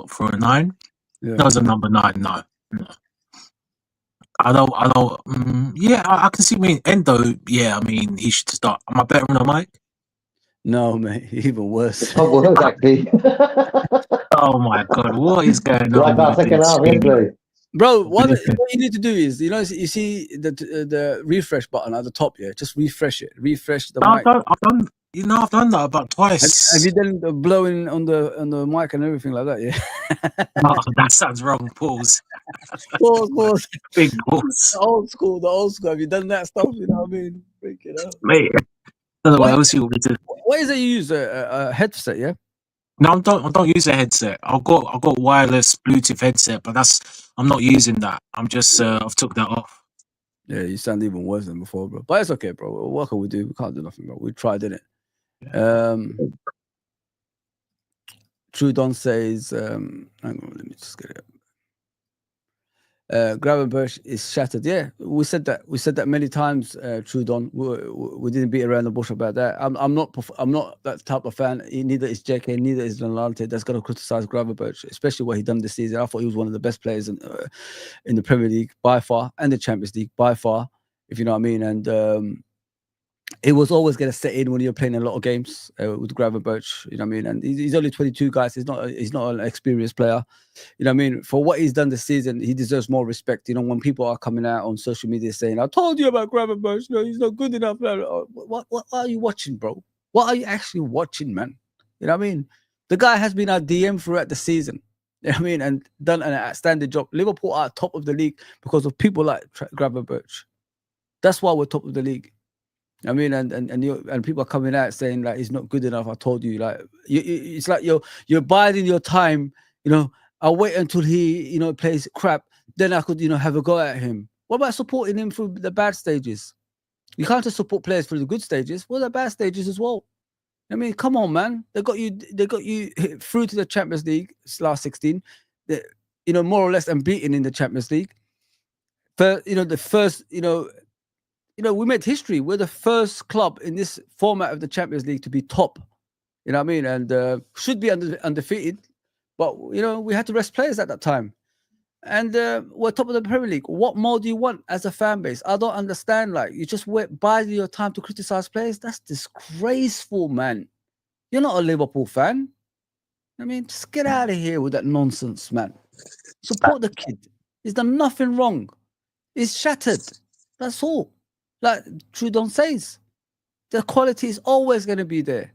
for a 9. Yeah. That was a number 9. No. I don't. Yeah, I can see. Endo. Yeah, he should start. Am I better on the mic? No, mate. Even worse. Oh, well, exactly. Oh my God, what is going on? Like our second half, yesterday. Bro, what you need to do is, you see the refresh button at the top, yeah? Just refresh it. Refresh the mic. I've done that about twice. Have you done the blowing on the mic and everything like that, yeah? Oh, that sounds wrong. Pause. Pause. Big pause. The old school. Have you done that stuff? You know what I mean? Freak it out. Mate, I don't know what else you want me to. What is it you use? A headset, yeah? No, I don't use a headset. I've got wireless Bluetooth headset, but I'm not using that. I'm just I've took that off. Yeah, you sound even worse than before, bro. But it's okay, bro. What can we do? We can't do nothing, bro. We tried, didn't it? Trudon says, hang on, let me just get it up. Gravenberch is shattered. Yeah, we said that many times, Trudon. We didn't beat around the bush about that. I'm not that type of fan. Neither is JK, neither is Lalante that's going to criticize Gravenberch, especially what he done this season. I thought he was one of the best players in the Premier League by far, and the Champions League by far, if you know what I mean. And it was always going to set in when you're playing a lot of games with Gravenberch, you know what I mean? And he's only 22, guys. He's not an experienced player, you know what I mean? For what he's done this season, he deserves more respect. You know, when people are coming out on social media saying, I told you about Gravenberch, he's not good enough. What are you watching, bro? What are you actually watching, man? You know what I mean? The guy has been our DM throughout the season, you know what I mean? And done an outstanding job. Liverpool are top of the league because of people like Gravenberch. That's why we're top of the league. I mean, and people are coming out saying like he's not good enough. I told you, like it's like you're biding your time. You know, I'll wait until he plays crap, then I could have a go at him. What about supporting him through the bad stages? You can't just support players through the good stages. What are the bad stages as well? I mean, come on, man. They got you through to the Champions League last 16. More or less unbeaten in the Champions League. The first. We made history. We're the first club in this format of the Champions League to be top You know what I mean? And should be undefeated, but we had to rest players at that time. And we're top of the Premier League. What more do you want as a fan base? I don't understand. Like, you just buy your time to criticize players. That's disgraceful, man. You're not a Liverpool fan. I mean, just get out of here with that nonsense, man. Support the kid. He's done nothing wrong. He's shattered. That's all. Like Trudon says, the quality is always going to be there.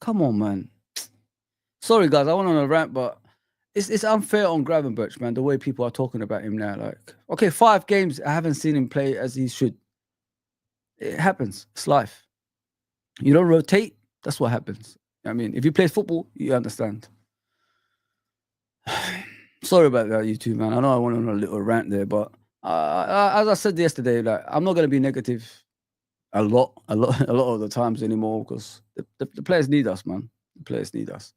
Come on, man. Sorry, guys. I went on a rant, but it's unfair on Gravenberch, man, the way people are talking about him now. Like, okay, 5 games, I haven't seen him play as he should. It happens. It's life. You don't rotate, that's what happens. I mean, if you play football, you understand. Sorry about that, you two, man. I know I went on a little rant there, but as I said yesterday, like, I'm not going to be negative a lot of the times anymore, because the players need us, man. The players need us.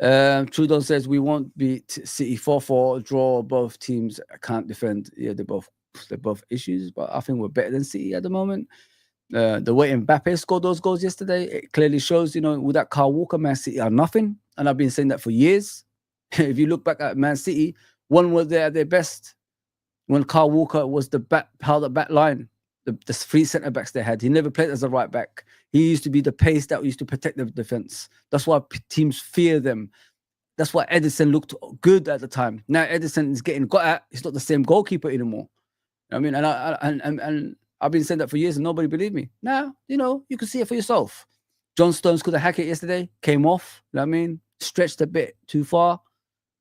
Trudon says we won't beat City 4-4, draw. Both teams can't defend. Yeah, they're both issues, but I think we're better than City at the moment. The way Mbappe scored those goals yesterday, it clearly shows, without Kyle Walker, Man City are nothing. And I've been saying that for years. If you look back at Man City, when were they at their best? When Kyle Walker was part of the back line, the 3 centre backs they had. He never played as a right back. He used to be the pace that used to protect the defense. That's why teams fear them. That's why Edison looked good at the time. Now Edison is getting got at. He's not the same goalkeeper anymore. I mean, and I've been saying that for years and nobody believed me. Now, you can see it for yourself. John Stones could have hacked it yesterday, came off. You know what I mean? Stretched a bit too far.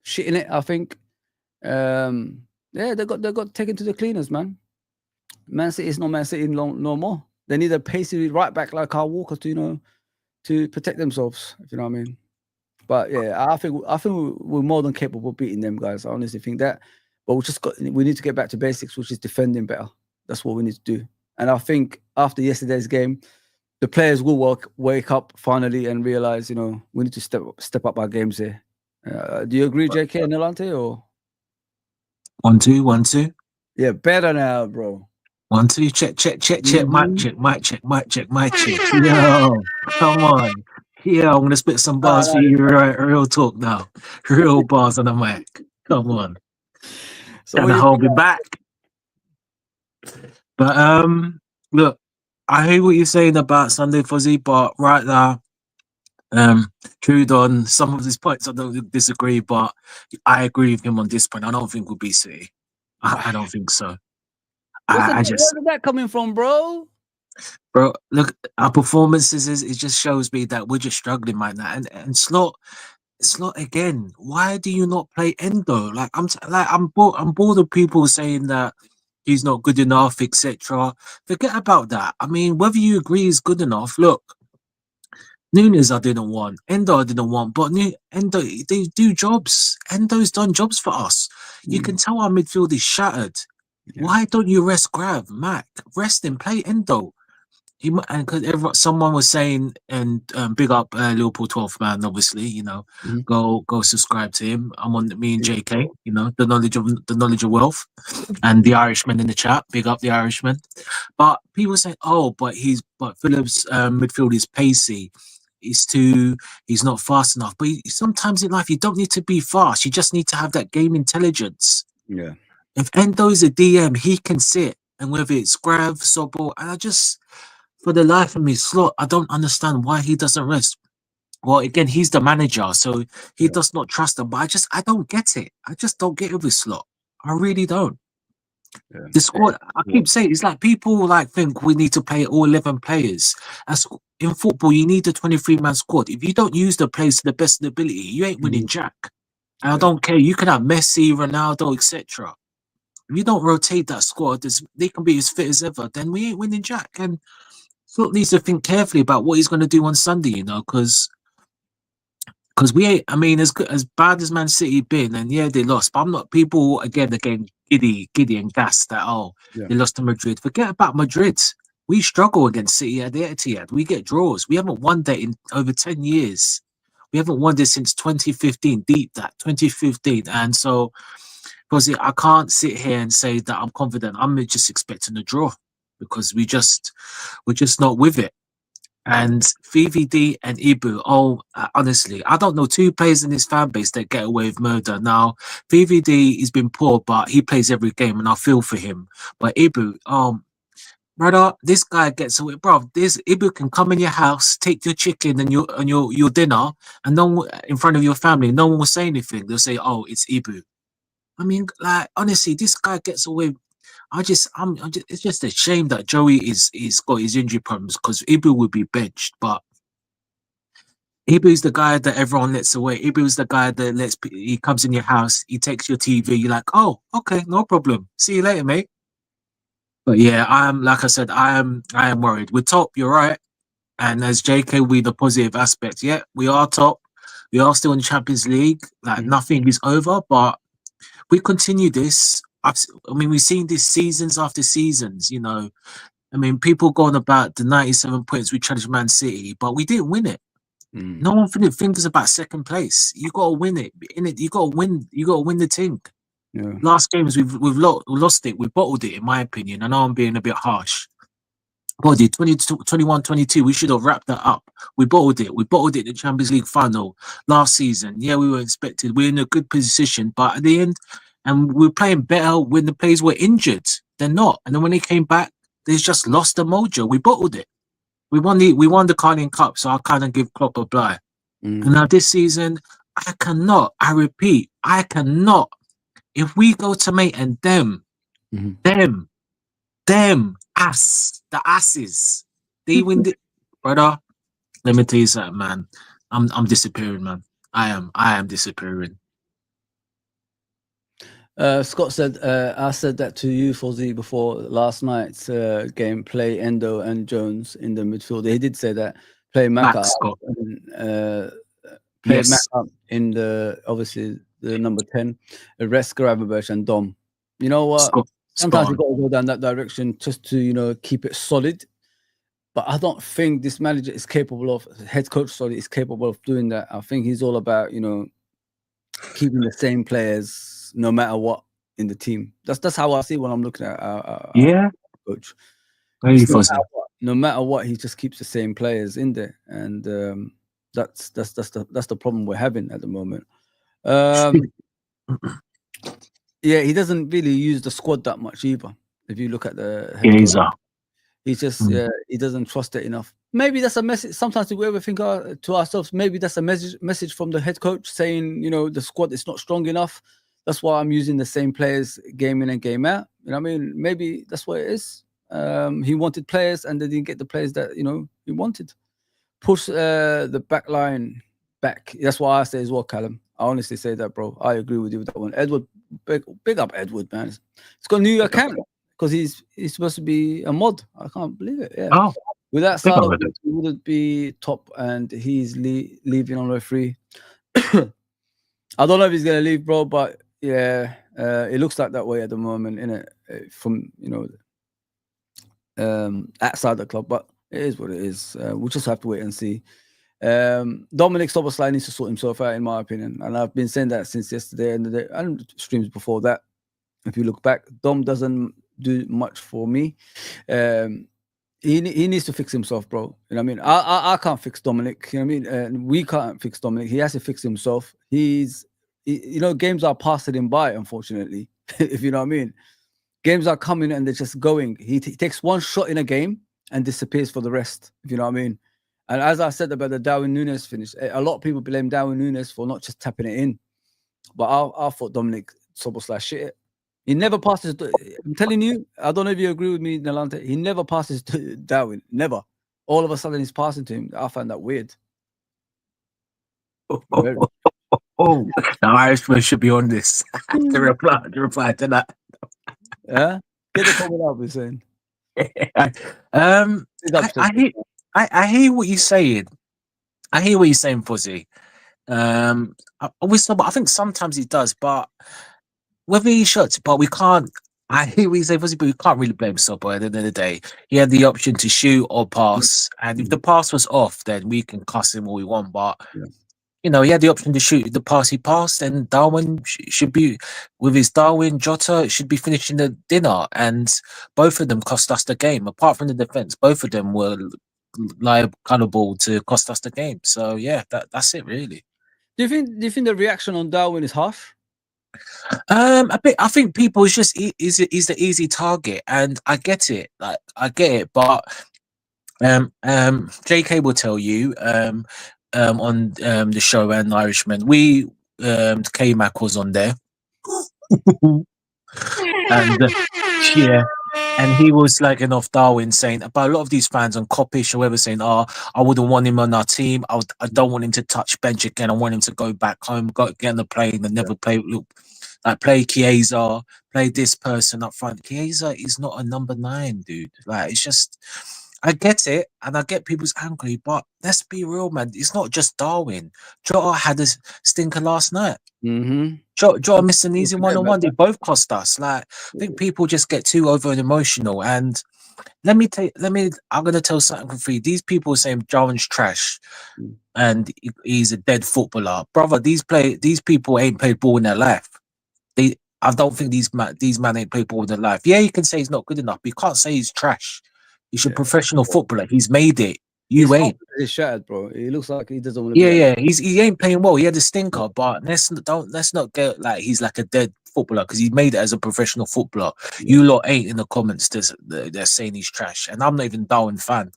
Shitting it, I think. Yeah, they got taken to the cleaners, man. Man City is not Man City no more. They need a pacey right back like Kyle Walker to protect themselves, if you know what I mean. But yeah, I think we're more than capable of beating them, guys. I honestly think that. But we need to get back to basics, which is defending better. That's what we need to do. And I think after yesterday's game, the players will wake up finally and realize, we need to step up our games here. Do you agree, JK and Nolante, or 1 2 1 2? Yeah, better now, bro. 1 2 check. Mic check. Yo, come on. Yeah, I'm gonna spit some bars for you. Real talk now. Real bars on the mic. Come on. So gonna hold me back. But look, I hear what you're saying about Sunday Fuzzy, but right now, Trudon, some of his points I don't disagree, but I agree with him on this point. I don't think we'll be City. I don't think so. Where's that coming from, bro? Bro, look, our performances it just shows me that we're just struggling right now. And Slot again. Why do you not play Endo? Like I'm bored of people saying that he's not good enough, etc. Forget about that. I mean, whether you agree he's good enough, look, Nunes I didn't want, Endo I didn't want, but Endo, they do jobs. Endo's done jobs for us. You can tell our midfield is shattered. Yeah. Why don't you rest Grav, Mac? Rest him, play Endo. And because someone was saying, and big up Liverpool 12th man, obviously, go subscribe to him. I'm on me and JK, the knowledge of wealth, and the Irishman in the chat. Big up the Irishman. But people say, but Phillips' midfield is pacey. He's not fast enough. But sometimes in life you don't need to be fast. You just need to have that game intelligence. Yeah. If Endo's a DM, he can sit, and whether it's Grav, Sobol, and for the life of me, Slot, I don't understand why he doesn't rest. Well, again, he's the manager, so he does not trust them. But I don't get it. I just don't get it with Slot. I really don't. Yeah. The squad, I keep saying, it's like people think we need to play all 11 players. In football, you need a 23-man squad. If you don't use the players to the best of the ability, you ain't winning jack. And I don't care. You can have Messi, Ronaldo, etc. If you don't rotate that squad, they can be as fit as ever, then we ain't winning jack. And Slot needs to think carefully about what he's going to do on Sunday, because we ain't, I mean, as bad as Man City been, and yeah, they lost, but I'm not, people again giddy and gassed that, they lost to Madrid. Forget about Madrid. We struggle against City at the Etihad. We get draws. We haven't won that in over 10 years. We haven't won this since 2015, 2015. And so, because I can't sit here and say that I'm confident. I'm just expecting a draw because we're just not with it. And VVD and Ibu, honestly, I don't know two players in this fan base that get away with murder. Now, VVD has been poor, but he plays every game, and I feel for him. But Ibu, brother, this guy gets away, bro. This Ibu can come in your house, take your chicken and your dinner, and no one in front of your family, no one will say anything. They'll say, "Oh, it's Ibu." I mean, like honestly, this guy gets away. It's just a shame that Joey is got his injury problems because Ibu would be benched, but Ibu's the guy that everyone lets away. Ibu's the guy that he comes in your house, he takes your TV, you're like, oh, okay, no problem. See you later, mate. But yeah, like I said, I am worried. We're top, you're right. And as JK, we the positive aspect. Yeah, we are top. We are still in the Champions League. Like nothing is over, but we continue this. I mean, we've seen this seasons after seasons, you know. I mean, people going about the 97 points we challenged Man City, but we didn't win it. No one thinks about second place. You got to win it. In it, you got to win. You got to win the thing. Yeah. Last games we've lost it. We bottled it, in my opinion. I know I'm being a bit harsh. Body 21, 22. We should have wrapped that up. We bottled it. We bottled it in the Champions League final last season. Yeah, we were expected. We're in a good position, but at the end, and we're playing better when the players were injured. They're not. And then when they came back, they just lost the mojo. We bottled it. We won the Carling Cup, so I kind of give Klopp a bye. And now this season, I repeat, I cannot. If we go to mate and them, the asses, they win the brother. Let me tell you something, man. I'm disappearing, man. I am disappearing. Scott said, I said that to you, Fozzie, before last night's game. Play Endo and Jones in the midfield. He did say that. Play Mac up, Mac up in the obviously the number 10. Rest Gravenberch and Dom. You know what? Sometimes you got to go down that direction just to keep it solid. But I don't think this manager is capable of. Head coach, is capable of doing that. I think he's all about keeping the same players no matter what in the team. That's how I see when I'm looking at our coach. No matter what, he just keeps the same players in there, and that's the problem we're having at the moment. Yeah, he doesn't really use the squad that much either. If you look at the head coach, he just he doesn't trust it enough. Maybe that's a message. Sometimes we ever think to ourselves, maybe that's a message from the head coach saying, the squad is not strong enough. That's why I'm using the same players game in and game out. I mean, maybe that's what it is. He wanted players and they didn't get the players that, he wanted. Push the back line back. That's what I say as well, Callum. I honestly say that, bro. I agree with you with that one. Edward, big up Edward, man. He's got a new account because he's supposed to be a mod. I can't believe it. Yeah. Oh, with that side of it, he wouldn't be top and he's leaving on a free. I don't know if he's going to leave, bro, but yeah, it looks like that way at the moment, innit? From outside the club, but it is what it is. We'll just have to wait and see. Dominic Soboslai needs to sort himself out, in my opinion, and I've been saying that since yesterday and streams before that. If you look back, Dom doesn't do much for me. He needs to fix himself, bro. You know what I mean? I can't fix Dominic. You know what I mean? We can't fix Dominic. He has to fix himself. Games are passing him by, unfortunately. If you know what I mean. Games are coming and they're just going. He takes one shot in a game and disappears for the rest. If you know what I mean. And as I said about the Darwin Núñez finish, a lot of people blame Darwin Núñez for not just tapping it in. But I thought Dominic Soboslai shit it. He never passes. I'm telling you, I don't know if you agree with me, Nalante. He never passes to Darwin. Never. All of a sudden, he's passing to him. I find that weird. Oh, the Irishman should be on this. to reply to that. Yeah, get the comment up. We're saying. I hear what you're saying. I hear what you're saying, Fuzzy. I think sometimes he does, but whether he should, but we can't. I hear what you say, Fuzzy, but we can't really blame Sobbo. At the end of the day, he had the option to shoot or pass, and if the pass was off, then we can cuss him all we want. But he had the option to shoot. The pass he passed, and Darwin should be with his Jota should be finishing the dinner, and both of them cost us the game. Apart from the defense, both of them were liable to cost us the game. So yeah, that's it really. Do you think the reaction on Darwin is harsh? I think people is just is the easy target, and I get it. Like I get it, but JK will tell you on the show and Irishman, we K-Mac was on there. And yeah, and he was slagging off Darwin, saying about a lot of these fans on Coppish or whoever saying, "Oh, I wouldn't want him on our team. I don't want him to touch bench again. I want him to go back home, get on the plane, and never play. Look, like play Chiesa, play this person up front. Chiesa is not a number 9, dude. Like it's just." I get it, and I get people's angry, but let's be real, man. It's not just Darwin. Jota had a stinker last night. Mm-hmm. Jota missed an easy 1-on-1. They both cost us. Like I think people just get too over emotional. And I'm gonna tell something for you. These people saying Darwin's trash and he's a dead footballer, brother. These people ain't played ball in their life. I don't think these man ain't played ball in their life. Yeah, you can say he's not good enough, but you can't say he's trash. He's a professional footballer. He's made it. You ain't. He's shattered, bro. He looks like he doesn't want to. Yeah. He ain't playing well. He had a stinker, but let's not get like he's like a dead footballer because he made it as a professional footballer. Yeah. You lot ain't in the comments. They're saying he's trash, and I'm not even Darwin fan.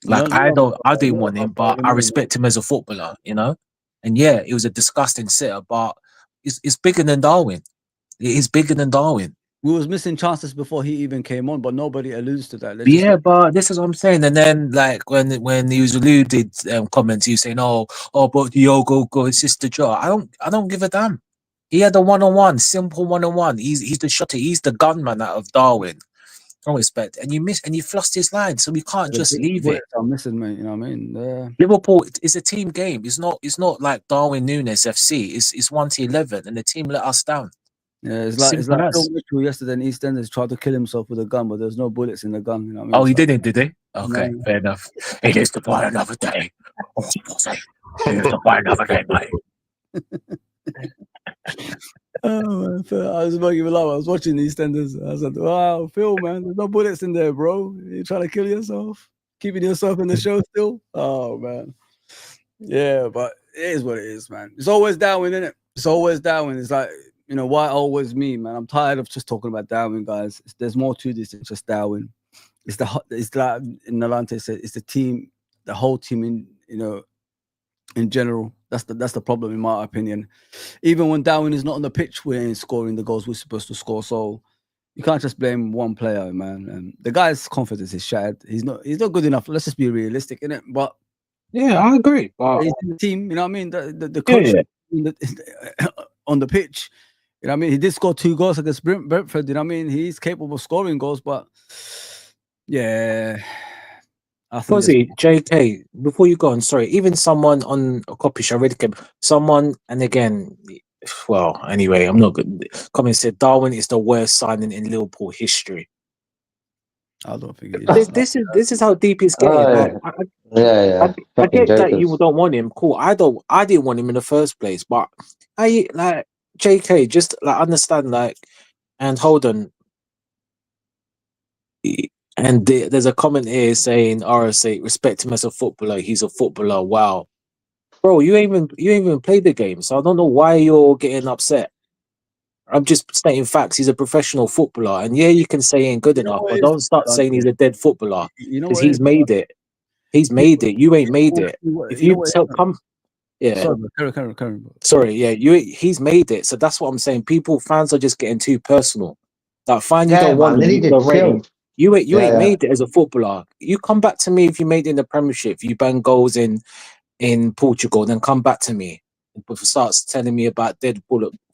Like I didn't want him, but I respect him as a footballer. You know, and yeah, it was a disgusting sitter, but it's bigger than Darwin. It is bigger than Darwin. We was missing chances before he even came on, but nobody alludes to that. But this is what I'm saying. And then, like when he was alluded comments, he was saying, "Oh, but Diogo go assist the Jota." I don't give a damn. He had a 1-on-1, simple 1-on-1. He's the shotter. He's the gunman out of Darwin. I respect. And you flossed his line, so we can't just leave it. I'm missing, mate. You know what I mean? Liverpool is a team game. It's not like Darwin Nunes FC. It's 1 to 11, and the team let us down. Yeah, it's like Phil Mitchell yesterday in EastEnders tried to kill himself with a gun, but there's no bullets in the gun. You know what I mean? Oh, he didn't, did he? Okay, fair enough. He lives to buy another day. He lives to buy another day, mate. Oh man, I was making me laugh. I was watching EastEnders. I was like, "Wow, Phil, man, there's no bullets in there, bro. You trying to kill yourself, keeping yourself in the show still? Oh man, yeah, but it is what it is, man. It's always Darwin, isn't it? It's always Darwin. It's like." You know, why always me, man? I'm tired of just talking about Darwin, guys. There's more to this than just Darwin. It's like Nalante said, it's the team, the whole team in general. That's the problem, in my opinion. Even when Darwin is not on the pitch, we ain't scoring the goals we're supposed to score. So you can't just blame one player, man. The guy's confidence is shattered. He's not good enough. Let's just be realistic, innit? But yeah, I agree. He's in the team, you know what I mean? The coach on the pitch. You know what I mean? He did score 2 goals against Brentford. You know what I mean? He's capable of scoring goals, but yeah. Fuzzy, JK, before you go on, sorry, even someone on a copy show already came. Someone, and again, well, anyway, I'm not good. Comment said Darwin is the worst signing in Liverpool history. I don't think it is. This is how deep it's getting. I get that you don't want him. Cool. I didn't want him in the first place, but I like JK, just like understand, like, and hold on. And there's a comment here saying RSA, respect him as a footballer. He's a footballer. Wow, bro, you ain't even played the game, so I don't know why you're getting upset. I'm just stating facts. He's a professional footballer, and yeah, you can say he ain't good enough, but don't start saying he's a dead footballer because he's made it. He's made it. You ain't made it. If you come. Yeah. Sorry, yeah, he's made it. So that's what I'm saying. Fans are just getting too personal. Like, fine, you don't want him. You ain't made it as a footballer. You come back to me if you made it in the Premiership. You bang goals in Portugal, then come back to me. But starts telling me about dead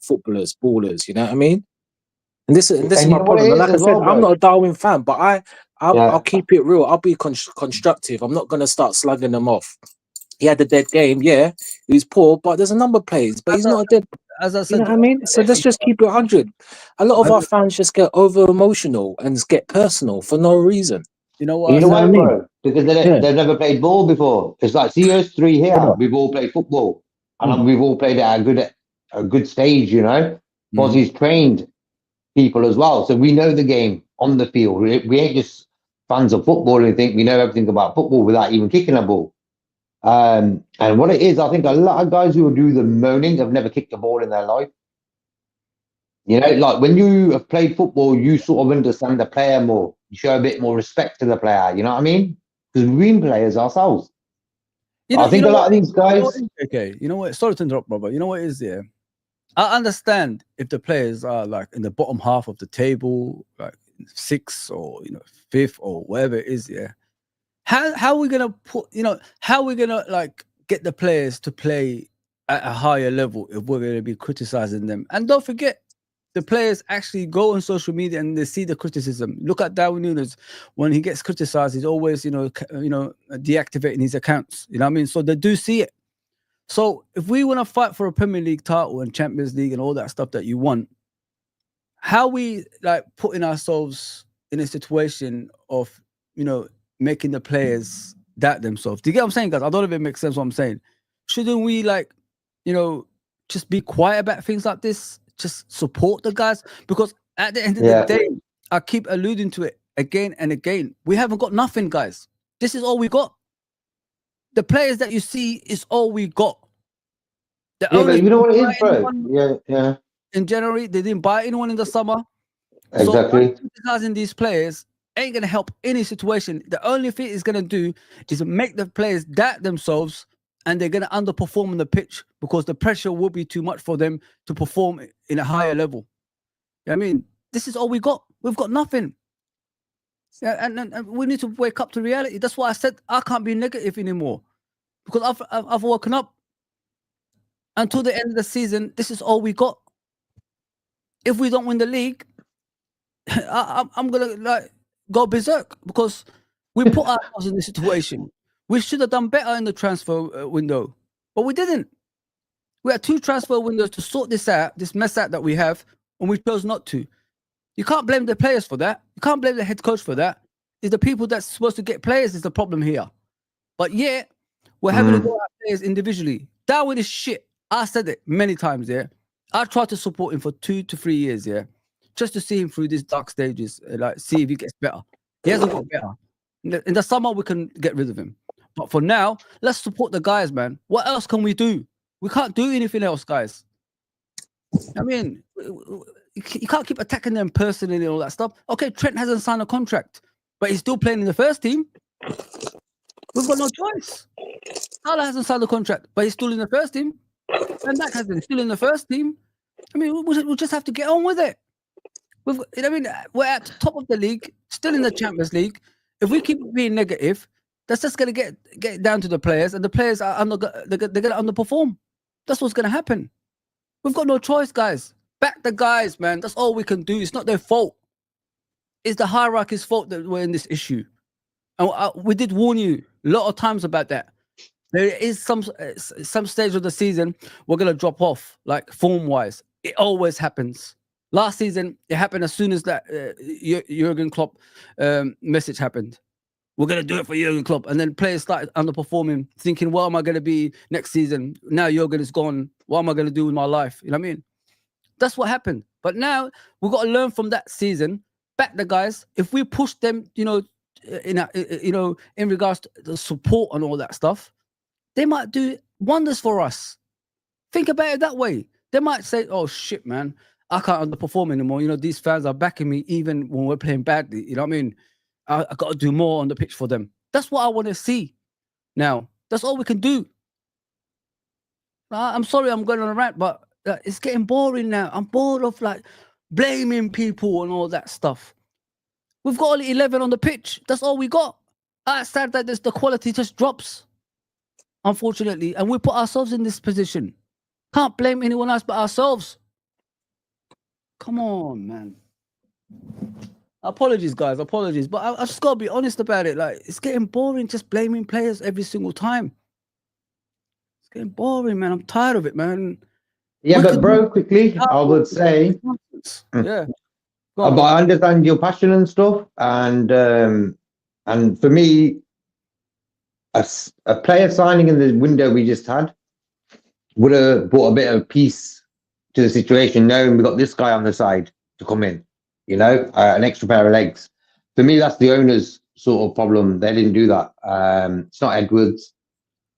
footballers, ballers. You know what I mean? And this is my problem. And like I said, I'm not a Darwin fan, but I'll keep it real. I'll be constructive. I'm not gonna start slugging them off. He had a dead game, yeah. He was poor, but there's a number of plays, but he's not a dead. As I said, you know what I mean? So let's just keep it 100. A lot of our fans just get over emotional and get personal for no reason. You know what I mean? Bro? Because they've never played ball before. It's like, see us 3 here. We've all played football, and we've all played at a good stage. You know, Fozzie's trained people as well, so we know the game on the field. We ain't just fans of football and think we know everything about football without even kicking a ball. And what it is, I think a lot of guys who do the moaning have never kicked a ball in their life. You know, like when you have played football, you sort of understand the player more. You show a bit more respect to the player. You know what I mean? Because we've been players ourselves. I think a lot of these guys. Okay, you know what? Sorry to interrupt, brother. You know what it is there? I understand if the players are like in the bottom half of the table, like 6th or 5th or whatever it is. Yeah. How are we gonna how are we gonna like get the players to play at a higher level if we're gonna be criticizing them? And don't forget, the players actually go on social media and they see the criticism. Look at Darwin Núñez. When he gets criticized, he's always deactivating his accounts. You know what I mean? So they do see it. So if we want to fight for a Premier League title and Champions League and all that stuff that you want, how we like putting ourselves in a situation of making the players doubt themselves? Do you get what I'm saying, guys? I don't know if it makes sense what I'm saying. Shouldn't we just be quiet about things like this? Just support the guys, because at the end of the day, I keep alluding to it again and again. We haven't got nothing, guys. This is all we got. The players that you see is all we got. But you know what it is, bro? Yeah. In January, they didn't buy anyone in the summer. Exactly. So criticizing these players ain't gonna help any situation. The only thing it's gonna do is make the players doubt themselves, and they're going to underperform on the pitch because the pressure will be too much for them to perform in a higher level. I mean, this is all we got. We've got nothing. Yeah, and we need to wake up to reality. That's why I said I can't be negative anymore, because I've woken up. Until the end of the season, this is all we got. If we don't win the league, I'm going to go berserk, because we put ourselves in this situation. We should have done better in the transfer window, but we didn't. We had 2 transfer windows to sort this out, this mess out that we have, and we chose not to. You can't blame the players for that. You can't blame the head coach for that. It's the people that's supposed to get players is the problem here. But yeah, we're having to go at players individually. Darwin is shit. I said it many times, yeah. I tried to support him for 2 to 3 years, yeah, just to see him through these dark stages, see if he gets better. He hasn't got better. In the summer, we can get rid of him. But for now, let's support the guys, man. What else can we do? We can't do anything else, guys. I mean, you can't keep attacking them personally and all that stuff. Okay, Trent hasn't signed a contract, but he's still playing in the first team. We've got no choice. Salah hasn't signed a contract, but he's still in the first team. And that hasn't, still in the first team. I mean, we'll just have to get on with it. We're at the top of the league, still in the Champions League. If we keep being negative, that's just going to get down to the players, and the players they're going to underperform. That's what's going to happen. We've got no choice, guys. Back the guys, man. That's all we can do. It's not their fault. It's the hierarchy's fault that we're in this issue. And we did warn you a lot of times about that. There is some stage of the season we're going to drop off, like form-wise. It always happens. Last season, it happened as soon as that Jurgen Klopp message happened. We're going to do it for Jurgen Klopp. And then players started underperforming, thinking, what am I going to be next season? Now Jurgen is gone. What am I going to do with my life? You know what I mean? That's what happened. But now we've got to learn from that season. Back the guys. If we push them, in regards to the support and all that stuff, they might do wonders for us. Think about it that way. They might say, oh, shit, man, I can't underperform anymore. These fans are backing me even when we're playing badly. You know what I mean? I got to do more on the pitch for them. That's what I want to see. Now, that's all we can do. I'm sorry I'm going on a rant, but it's getting boring now. I'm bored of blaming people and all that stuff. We've got only 11 on the pitch. That's all we got. Outside that, the quality just drops, unfortunately. And we put ourselves in this position. Can't blame anyone else but ourselves. Come on, man. Apologies, guys. Apologies. But I just got to be honest about it. It's getting boring just blaming players every single time. It's getting boring, man. I'm tired of it, man. Yeah, but bro, quickly, I would say... Yeah. But I understand your passion and stuff. And for me, a player signing in the window we just had would have brought a bit of peace to the situation, knowing we got this guy on the side to come in, an extra pair of legs. For me, that's the owner's sort of problem. They didn't do that. It's not Edwards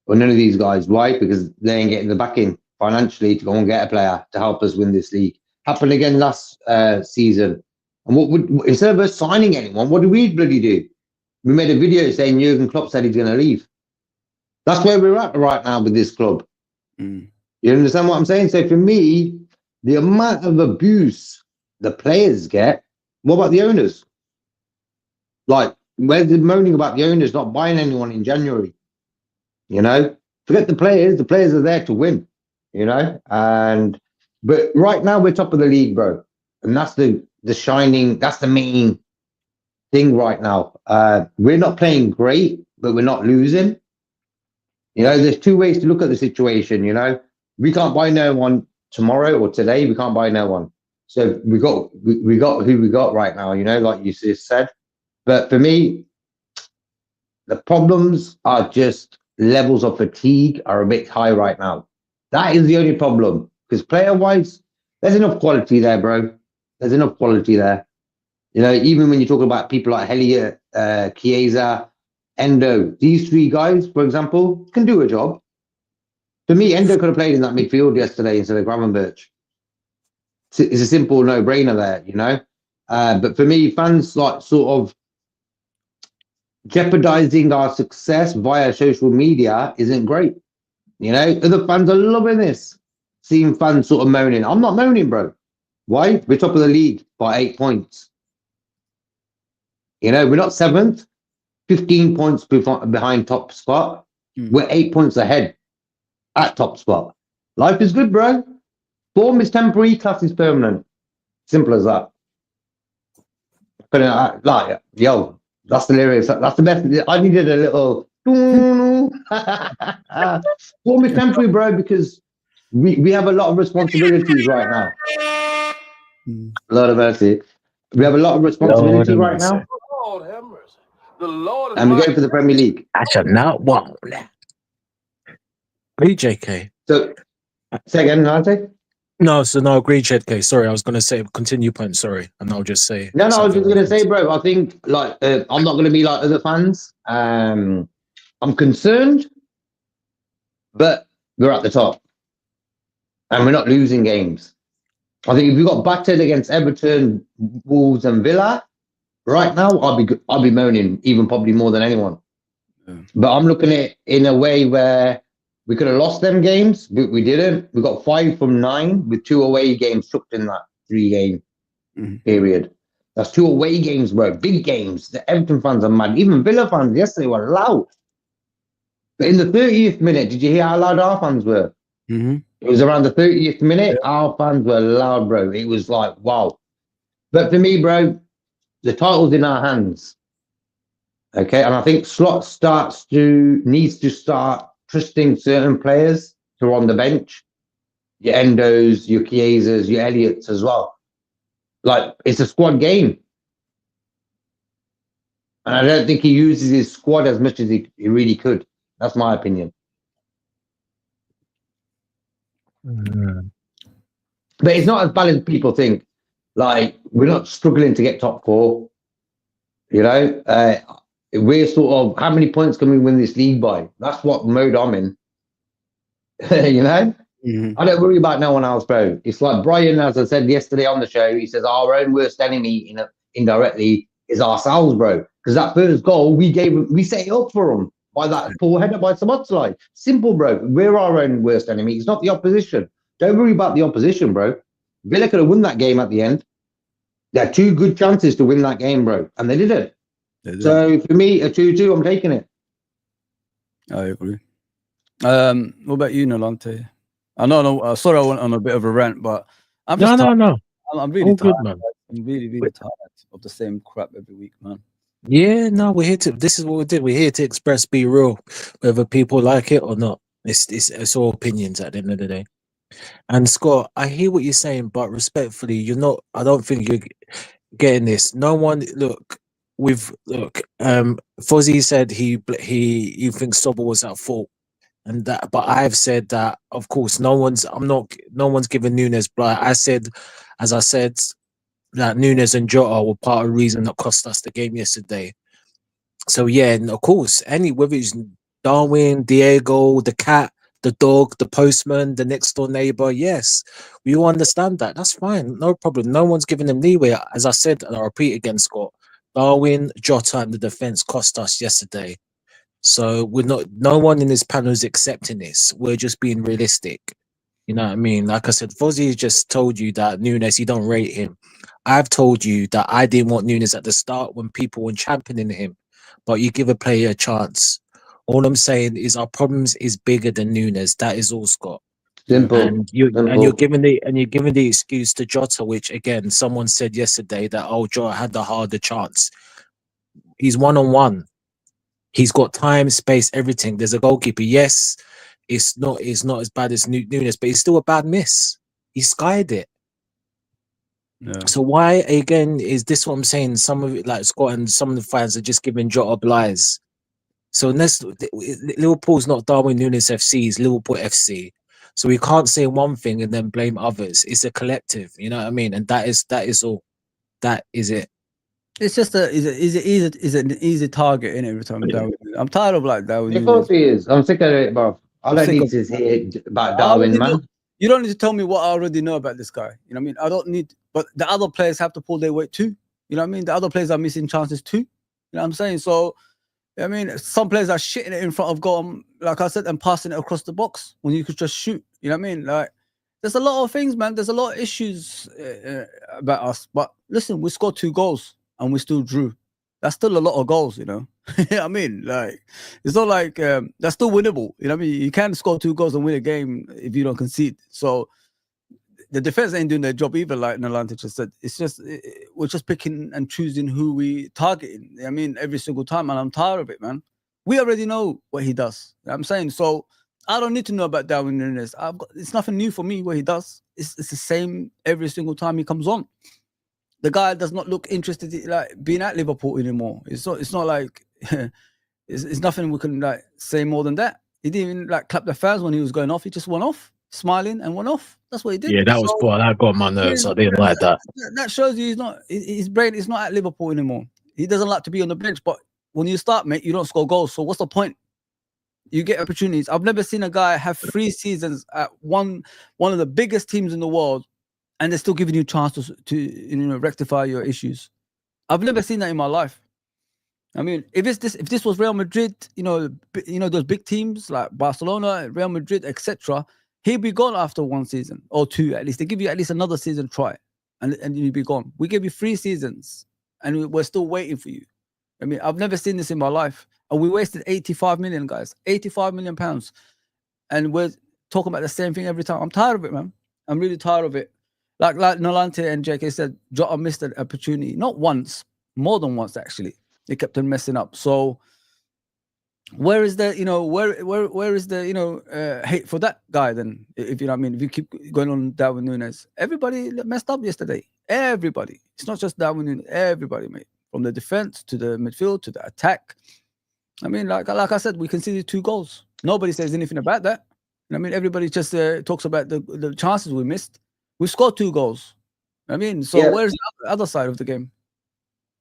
or none of these guys. Why? Because they ain't getting the backing financially to go and get a player to help us win this league. Happened again last season. And what would, instead of us signing anyone, what did we bloody do? We made a video saying Jurgen Klopp said he's going to leave. That's where we're at right now with this club. You understand what I'm saying? So for me, the amount of abuse the players get, what about the owners? Like, where's the moaning about the owners not buying anyone in January? You know, forget the players are there to win, you know? But right now we're top of the league, bro. And that's that's the main thing right now. We're not playing great, but we're not losing. You know, there's two ways to look at the situation, you know? We can't buy no one tomorrow or today. We can't buy no one. So we got who we got right now, you know, like you just said. But for me, the problems are just levels of fatigue are a bit high right now. That is the only problem. Because player-wise, there's enough quality there, bro. There's enough quality there. You know, even when you talk about people like Hellier, Chiesa, Endo, these three guys, for example, can do a job. For me, Endo could have played in that midfield yesterday instead of Gravenberch. It's a simple no-brainer there, you know. But for me, fans like sort of jeopardizing our success via social media isn't great. You know, other fans are loving this. Seeing fans sort of moaning. I'm not moaning, bro. Why? We're top of the league by 8 points. You know, we're not 7th, 15 points behind top spot. We're 8 points ahead at top spot. Life is good, bro. Form is temporary, class is permanent. Simple as that. But like, yo, that's the lyrics. That's the best. I needed a little. Form is temporary, bro, because we have a lot of responsibilities right now. A lot of mercy. We have a lot of responsibility right now. Lord have mercy. The Lord and we're going for the Premier League. I shall not want that. Agree, JK. So, say again, Nante? No, agree, JK. Sorry, I was going to say, continue point, sorry. And I'll just say. No, I was just going to say, bro, I think, like, I'm not going to be like other fans. I'm concerned, but we're at the top. And we're not losing games. I think if we got battered against Everton, Wolves, and Villa, right now I'll be moaning even probably more than anyone. Yeah. But I'm looking at it in a way where we could have lost them games, but we didn't. We got 5 from 9 with 2 away games chucked in that 3-game period. That's 2 away games, bro. Big games. The Everton fans are mad. Even Villa fans yesterday were loud. But in the 30th minute, did you hear how loud our fans were? It was around the 30th minute. Yeah. Our fans were loud, bro. It was like, wow. But for me, bro, the title's in our hands. Okay, and I think Slot needs to start trusting certain players who are on the bench. Your Endos, your Chiesas, your Elliots as well. Like, it's a squad game. And I don't think he uses his squad as much as he really could. That's my opinion. But it's not as bad as people think. Like, we're not struggling to get top 4. You know, we're sort of, how many points can we win this league by? That's what mode I'm in. You know, I don't worry about no one else, bro. It's like Brian, as I said yesterday on the show, he says our own worst enemy indirectly is ourselves, bro. Because that first goal we set it up for them by that poor header by Szoboszlai. Simple, bro. We're our own worst enemy. It's not the opposition. Don't worry about the opposition, bro. Villa could have won that game at the end. There are 2 good chances to win that game, bro. And they didn't. So for me, a 2-2, I'm taking it. I agree. What about you, Nolante? I know, sorry I went on a bit of a rant, but I'm just no. I'm really all tired. Good, man. I'm really tired of the same crap every week, man. Yeah, no, we're here to. This is what we did. We're here to express, be real, whether people like it or not. It's all opinions at the end of the day. And Scott, I hear what you're saying, but respectfully, you're not. I don't think you're getting this. No one. Look, Fozzie said he thinks Sobel was at fault, and that. But I've said that, of course, no one's giving Nunes. But as I said, that Nunes and Jota were part of the reason that cost us the game yesterday. So yeah, and of course, whether it's Darwin, Diego, the cat, the dog, the postman, the next door neighbor, yes, we all understand that. That's fine, no problem. No one's giving them leeway. As I said, and I'll repeat again, Scott, Darwin, Jota, and the defense cost us yesterday. So we're not. No one in this panel is accepting this. We're just being realistic. You know what I mean? Like I said, Fozzie just told you that Nunes, you don't rate him. I've told you that I didn't want Nunes at the start when people were championing him, but you give a player a chance. All I'm saying is our problems is bigger than Nunes. That is all, Scott. Simple. And you're Simple. giving the excuse to Jota, which again someone said yesterday that Jota had the harder chance. He's 1-on-1. He's got time, space, everything. There's a goalkeeper. Yes, it's not as bad as Nunes, but it's still a bad miss. He skied it. Yeah. So why again is this what I'm saying? Some of it, like Scott and some of the fans, are just giving Jota lies. So Liverpool's not Darwin Nunes FC, it's Liverpool FC. So we can't say one thing and then blame others. It's a collective, you know what I mean? And that is all. That is it. It's just an easy target in every time. Darwin. I'm tired of like Darwin. Of course he is. I'm sick of it, bro. All I need is hear about Darwin, man. You don't need to tell me what I already know about this guy. You know what I mean? I don't need, but the other players have to pull their weight too. You know what I mean? The other players are missing chances too. You know what I'm saying? So, I mean, some players are shitting it in front of goal, like I said, and passing it across the box when you could just shoot. You know what I mean? Like, there's a lot of things, man. There's a lot of issues about us. But listen, we scored 2 goals and we still drew. That's still a lot of goals, you know. You know what I mean? Like, it's not like that's still winnable. You know what I mean? You can score 2 goals and win a game if you don't concede. So the defense ain't doing their job either, like Nolante just said. It's just we're just picking and choosing who we targeting. You know what I mean, every single time, and I'm tired of it, man. We already know what he does. You know what I'm saying, so I don't need to know about Darwin Nunes. It's nothing new for me what he does. It's the same every single time he comes on. The guy does not look interested in like being at Liverpool anymore. It's not like it's nothing we can like say more than that. He didn't even like clap the fans when he was going off. He just went off, smiling and went off. That's what he did. Yeah, that was poor. That got on my nerves. I didn't like that. That shows you his brain is not at Liverpool anymore. He doesn't like to be on the bench. But when you start, mate, you don't score goals. So what's the point? You get opportunities. I've never seen a guy have 3 seasons at one of the biggest teams in the world, and they're still giving you a chance to rectify your issues. I've never seen that in my life. I mean, if this was Real Madrid, those big teams like Barcelona, Real Madrid, etc., he'd be gone after 1 season or 2 at least. They give you at least another season try, and you'd be gone. We gave you 3 seasons, and we're still waiting for you. I mean, I've never seen this in my life. And we wasted 85 million, guys. 85 million pounds. And we're talking about the same thing every time. I'm tired of it, man. I'm really tired of it. Like Nolante and JK said, Jota missed an opportunity. Not once, more than once, actually. They kept on messing up. So where is the, where is the, hate for that guy then? If you know what I mean, if you keep going on Darwin Nunes. Everybody messed up yesterday. Everybody. It's not just Darwin Nunes. Everybody, mate. From the defense to the midfield to the attack. I mean, like I said, we conceded 2 goals. Nobody says anything about that. I mean, everybody just talks about the chances we missed. We scored 2 goals. I mean, so where's the other side of the game?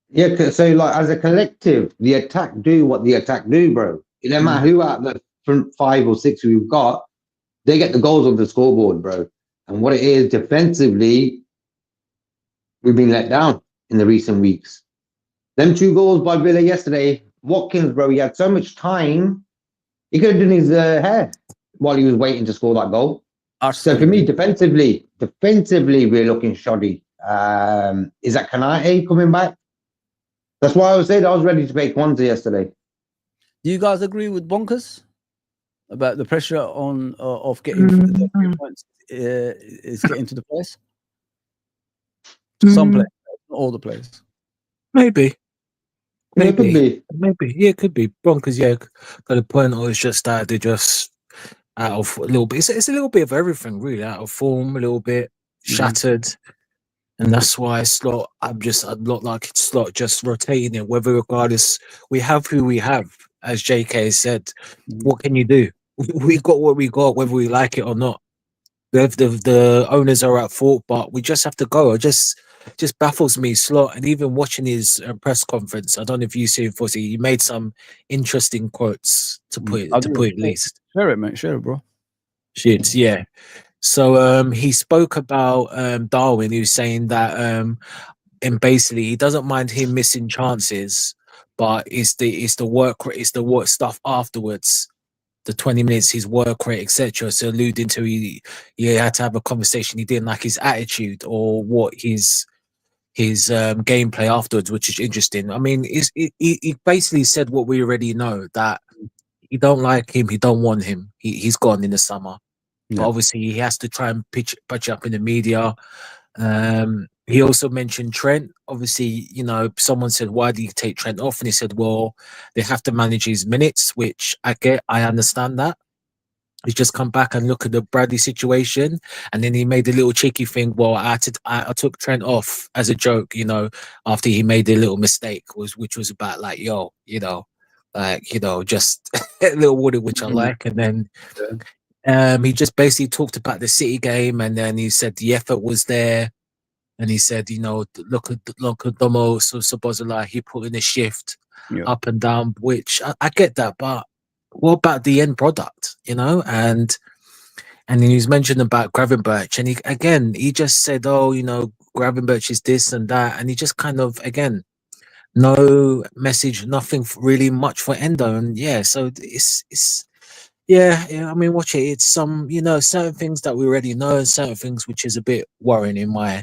Yeah, so like as a collective, the attack do what the attack do, bro. It doesn't matter who out the front 5 or 6 we've got, they get the goals on the scoreboard, bro. And what it is defensively, we've been let down in the recent weeks. Them 2 goals by Villa yesterday. Watkins, bro, he had so much time. He could have done his hair while he was waiting to score that goal. So for me, defensively, we're looking shoddy. Is that Kanate coming back? That's why I was saying I was ready to pay Kwanzaa yesterday. Do you guys agree with Bonkers about the pressure on of getting the 3 points is getting to the place? Some players, not all the players. Maybe. Yeah, it could be. Maybe. Yeah, it could be. Broncos, yeah. Got a point, or it's just that they're just out of a little bit. It's a little bit of everything, really. Out of form, a little bit shattered. And that's why Slot, I'm not like Slot just rotating it, whether regardless, we have who we have, as JK said. What can you do? We got what we got, whether we like it or not. The owners are at fault, but we just have to go. just baffles me, Slot. And even watching his press conference, I don't know if you see it, Fuzzy. He made some interesting quotes to put it least. Share it, mate. Share it, bro. Shit, yeah. So he spoke about Darwin, who's saying that and basically he doesn't mind him missing chances, but it's the work stuff afterwards. The 20 minutes, his work rate, etc. So alluding to he had to have a conversation. He didn't like his attitude or what his gameplay afterwards, which is interesting. I mean, he basically said what we already know, that he don't like him, he don't want him. He's gone in the summer. But obviously he has to try and patch up in the media. He also mentioned Trent. Obviously, you know, someone said, why do you take Trent off? And he said, well, they have to manage his minutes, which I get. I understand that. He's just come back and look at the Bradley situation. And then he made a little cheeky thing. Well, I took Trent off as a joke, you know, after he made a little mistake, which was about like, yo, you know, like, you know, just a little water, which I like. And then he just basically talked about the City game, and then he said the effort was there, and he said, you know, look at Domo Sobozala, he put in a shift up and down, which I get that, but what about the end product, you know? And then he's mentioned about Gravenberch, and he just said, oh, you know, Gravenberch is this and that, and he just kind of, again, no message, nothing really much for Endo, and so it's. Yeah, I mean, watch it. It's some, you know, certain things that we already know, and certain things which is a bit worrying in my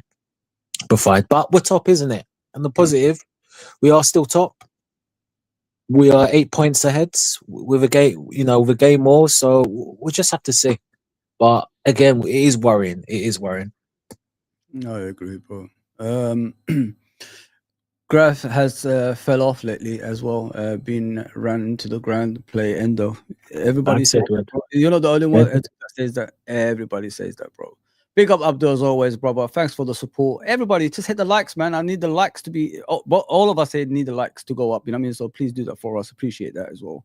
profile. But we're top, isn't it? And the positive, we are still top. We are 8 points ahead with a game, you know, with a game more. So we'll just have to see. But again, it is worrying. It is worrying. No, I agree, bro. Graf has fell off lately as well, been run into the ground, play Endo. Everybody says that, bro. You're not the only one that says that. Everybody says that, bro. Big up Abdul as always, brother. Thanks for the support. Everybody, just hit the likes, man. I need the likes to be, all of us need the likes to go up, you know what I mean? So please do that for us. Appreciate that as well.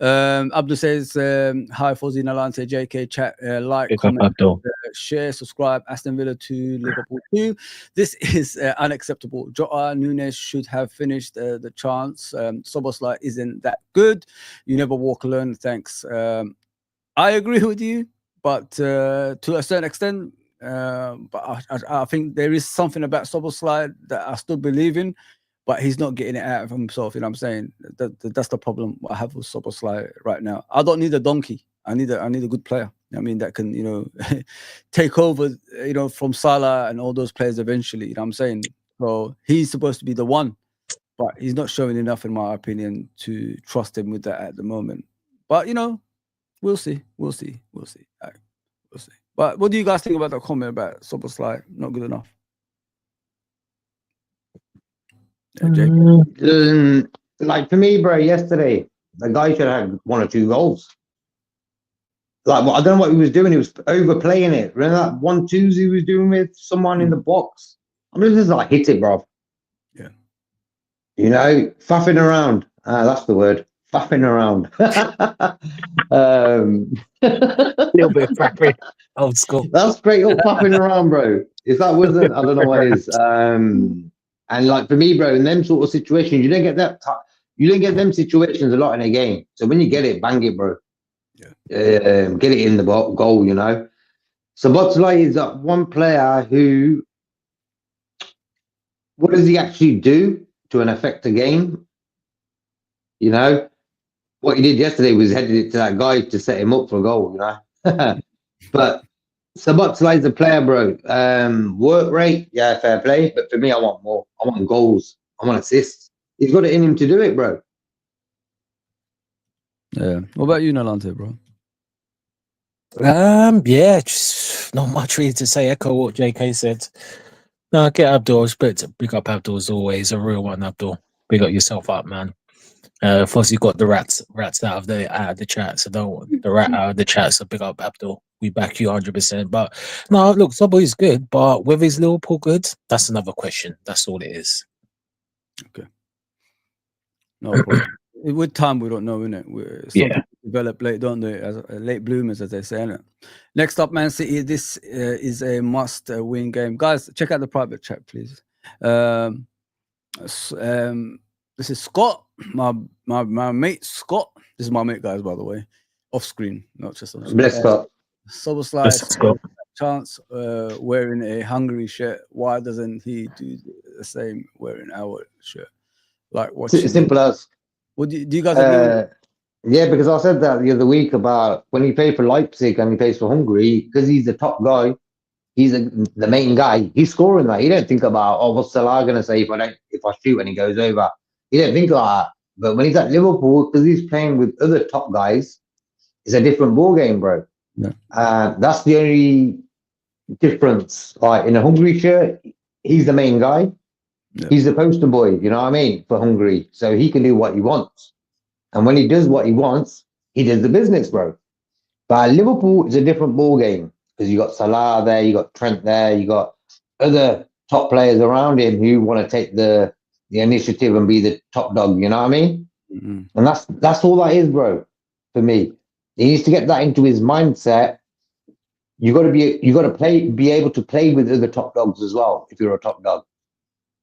Abdul says, hi, Fozzy Nalante, JK, chat, like, comment, share, subscribe. Aston Villa 2, Liverpool 2. This is unacceptable. Jota Nunes should have finished the chance. Soboslai isn't that good. You never walk alone. Thanks. I agree with you, but to a certain extent, but I think there is something about Soboslai that I still believe in, but he's not getting it out of himself. You know what I'm saying? That's the problem I have with Soboslai right now. I don't need a donkey. I need a good player. I mean, that can, you know, take over, you know, from Salah and all those players eventually. You know what I'm saying? So he's supposed to be the one, but he's not showing enough, in my opinion, to trust him with that at the moment. But, you know, we'll see. We'll see. We'll see. All right. We'll see. But what do you guys think about that comment about Soboslai not good enough? Like for me, bro, yesterday, the guy should have had 1 or 2 goals. Like, I don't know what he was doing. He was overplaying it. Remember that 1-2s he was doing with someone in the box? I mean, this is like, hit it, bro. Yeah. You know, faffing around. That's the word. Faffing around. A little bit of faffing. Old school. That's straight up faffing around, bro. If that wasn't, I don't know what it is. And like for me, bro, in them sort of situations, you don't get that. You don't get them situations a lot in a game. So when you get it, bang it, bro. Yeah. Get it in the goal, you know. So Botzlai is that one player who, what does he actually do to affect the game? You know, what he did yesterday was headed it to that guy to set him up for a goal, you know. But Botzlai is a player, bro. Work rate, yeah, fair play. But for me, I want more. I want goals. I want assists. He's got it in him to do it, bro. Yeah. What about you, Nalante, bro? Yeah, just not much really to say. Echo what JK said. No, get Abdul. Big up Abdul as always. A real one, Abdul. Big up yourself up, man. Fozzy got the rats out of the chat, so don't the rat out of the chat. So big up Abdul. We back you 100%. But no, look, Sobo is good, but whether he's Liverpool good, that's another question. That's all it is. Okay. No, bro. With time, we don't know, innit? Yeah. develop late, don't they? As late bloomers, as they say. Innit? Next up, Man City. This is a must-win game, guys. Check out the private chat, please. This is Scott, my mate Scott. This is my mate, guys, by the way, off screen, not just on screen. Bless Scott. Soboslai chance wearing a Hungary shirt. Why doesn't he do the same wearing our shirt? Like what? Simple as. What do you guys agree? Yeah, because I said that the other week about when he played for Leipzig and he plays for Hungary, because he's the top guy, he's the main guy. He's scoring that. He don't think about, oh, what's Salah gonna say if I shoot when he goes over. He don't think like that. But when he's at Liverpool, because he's playing with other top guys, it's a different ball game, bro. Yeah. That's the only difference. Like in a Hungary shirt, he's the main guy. Yeah. He's the poster boy, you know what I mean, for Hungary. So he can do what he wants. And when he does what he wants, he does the business, bro. But Liverpool is a different ball game because you got Salah there, you got Trent there, you got other top players around him who want to take the initiative and be the top dog, you know what I mean? Mm-hmm. And that's all that is, bro, for me. He needs to get that into his mindset. You got to be able to play with other top dogs as well if you're a top dog.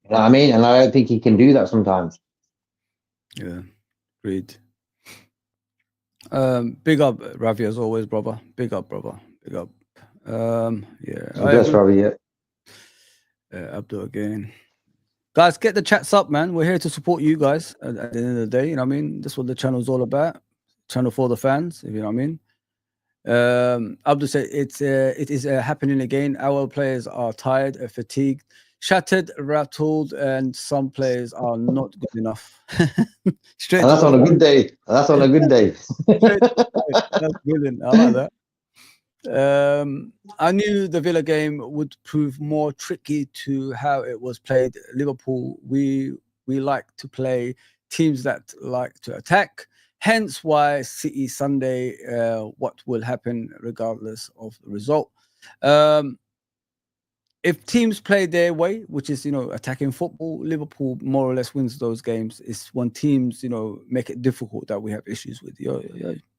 You know what I mean? And I don't think he can do that sometimes. Yeah, agreed. Big up, Ravi, as always, brother. Big up, brother. Big up. Yeah. That's Ravi, yeah. Abdul again. Guys, get the chats up, man. We're here to support you guys at the end of the day. You know what I mean? That's what the channel's all about. Channel for the fans, if you know what I mean. Abdul said it is happening again. Our players are tired, fatigued, shattered, rattled, and some players are not good enough. That's on a good day. That's on a good day. That's brilliant. I like that. I knew the Villa game would prove more tricky to how it was played. Liverpool, we like to play teams that like to attack. Hence why City Sunday, what will happen regardless of the result. If teams play their way, which is, attacking football, Liverpool more or less wins those games. It's when teams, make it difficult that we have issues with. Yeah,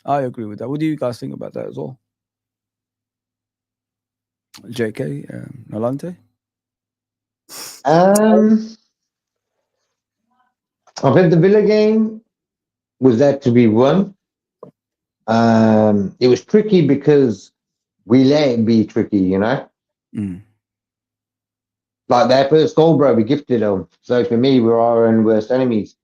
I agree with that. What do you guys think about that as well? JK, Nalante? I think the Villa game was there to be won. It was tricky because we let it be tricky, Mm. Like their first goal, bro, we gifted them. So for me, we're our own worst enemies.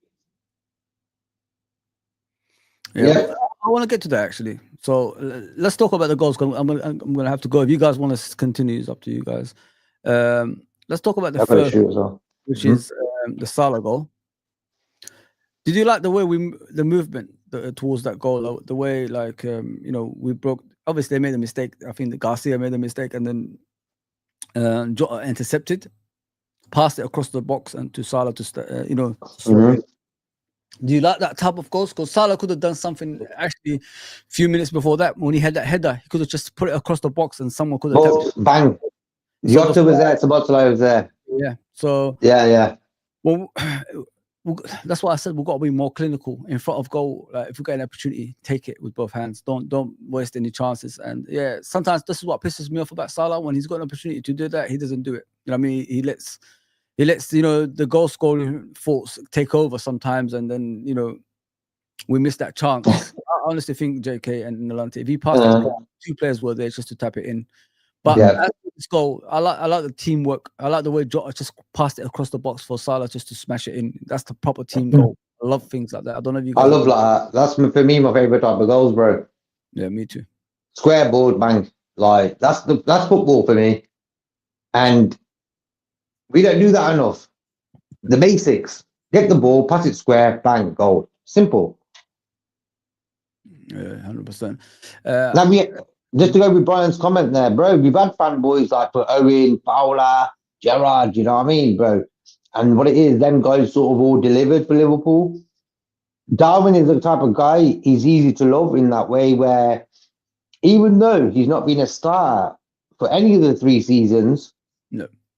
Yeah. I want to get to that actually. So let's talk about the goals. I'm gonna have to go. If you guys want to continue, it's up to you guys. Let's talk about the first, which is the Salah goal. Did you like the way the movement towards that goal? The way, we broke. Obviously, they made a mistake. I think that Garcia made a mistake, and then Jota intercepted, passed it across the box, and to Salah to Do you like that type of goals? Because Salah could have done something actually a few minutes before that when he had that header. He could have just put it across the box and someone could have bang. Jota was there, Szoboszlai was there. Yeah. So yeah. Well, that's why I said we've got to be more clinical in front of goal. Like, if we get an opportunity, take it with both hands. Don't waste any chances. And yeah, sometimes this is what pisses me off about Salah. When he's got an opportunity to do that, he doesn't do it. You know what I mean? He lets the goal scoring thoughts take over sometimes, and then we miss that chance. I honestly think JK and Nalante, if he passed it, two players were there just to tap it in. But as this goal, I like the teamwork. I like the way Jota just passed it across the box for Salah just to smash it in. That's the proper team goal. I love things like that. I don't know if you guys. I love that. That's for me my favorite type of goals, bro. Yeah, me too. Square board, bang. Like that's football for me, and we don't do that enough. The basics: get the ball, pass it square, bang, goal. Simple. Yeah, 100%. Just to go with Brian's comment there, bro, we've had fanboys like for Owen, Fowler, Gerrard, you know what I mean, bro? And what it is, them guys sort of all delivered for Liverpool. Darwin is the type of guy, he's easy to love in that way where even though he's not been a star for any of the 3 seasons,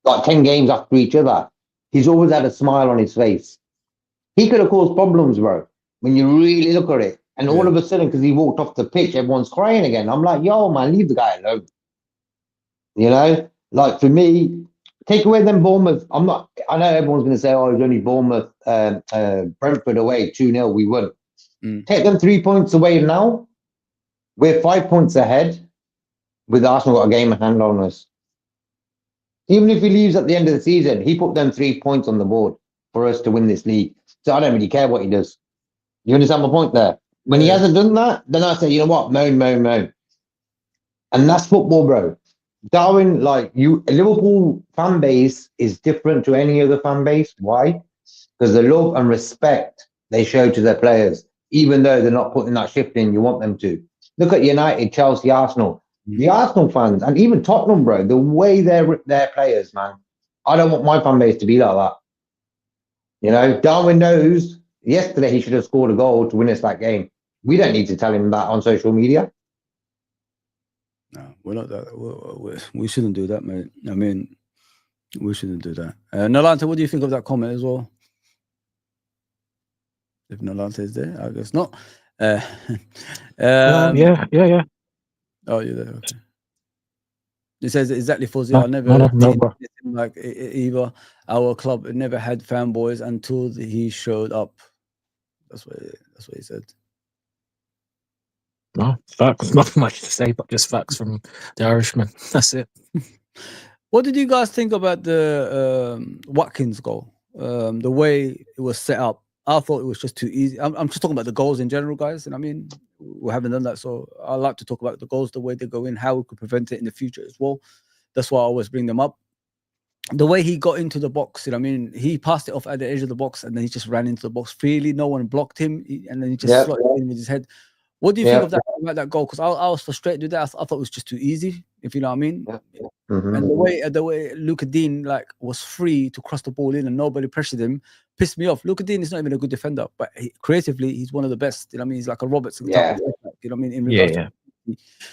like 10 games after each other, he's always had a smile on his face. He could have caused problems, bro, when you really look at it. And all of a sudden, because he walked off the pitch, everyone's crying again. I'm like, yo, man, leave the guy alone. You know, like for me, take away them Bournemouth. I know everyone's going to say, oh, it's only Bournemouth, Brentford away, 2-0, we won. Take them 3 points away now. We're 5 points ahead with Arsenal got a game in hand on us. Even if he leaves at the end of the season, he put them 3 points on the board for us to win this league. So I don't really care what he does. You understand my point there? When he hasn't done that, then I say, you know what, moan. And that's football, bro. Darwin, like you, Liverpool fan base is different to any other fan base. Why? Because the love and respect they show to their players, even though they're not putting that shift in, you want them to. Look at United, Chelsea, Arsenal. The Arsenal fans, and even Tottenham, bro, the way they're players, man. I don't want my fan base to be like that. You know, Darwin knows yesterday he should have scored a goal to win us that game. We don't need to tell him that on social media. No, we're not that. We shouldn't do that, mate. I mean, we shouldn't do that. Nolante, what do you think of that comment as well? If Nolante is there, I guess not. Yeah. Oh, you're there. Okay. It says exactly, Fuzzy. No, I never no, like either. Our club never had fanboys until he showed up. That's what he said. No, facts. Nothing much to say, but just facts from the Irishman. That's it. What did you guys think about the Watkins goal? The way it was set up, I thought it was just too easy. I'm just talking about the goals in general, guys. And I mean, we haven't done that, so I like to talk about the goals, the way they go in, how we could prevent it in the future as well. That's why I always bring them up. The way he got into the box, you know, I mean, he passed it off at the edge of the box, and then he just ran into the box freely. No one blocked him, and then he just slotted in with his head. What do you think of that, about that goal? Because I was frustrated with that. I thought it was just too easy, if you know what I mean. And the way Luca Dean was free to cross the ball in and nobody pressured him pissed me off. Luca Dean is not even a good defender, but creatively he's one of the best. You know what I mean? He's like a Robertson type of defender, you know what I mean? In regards to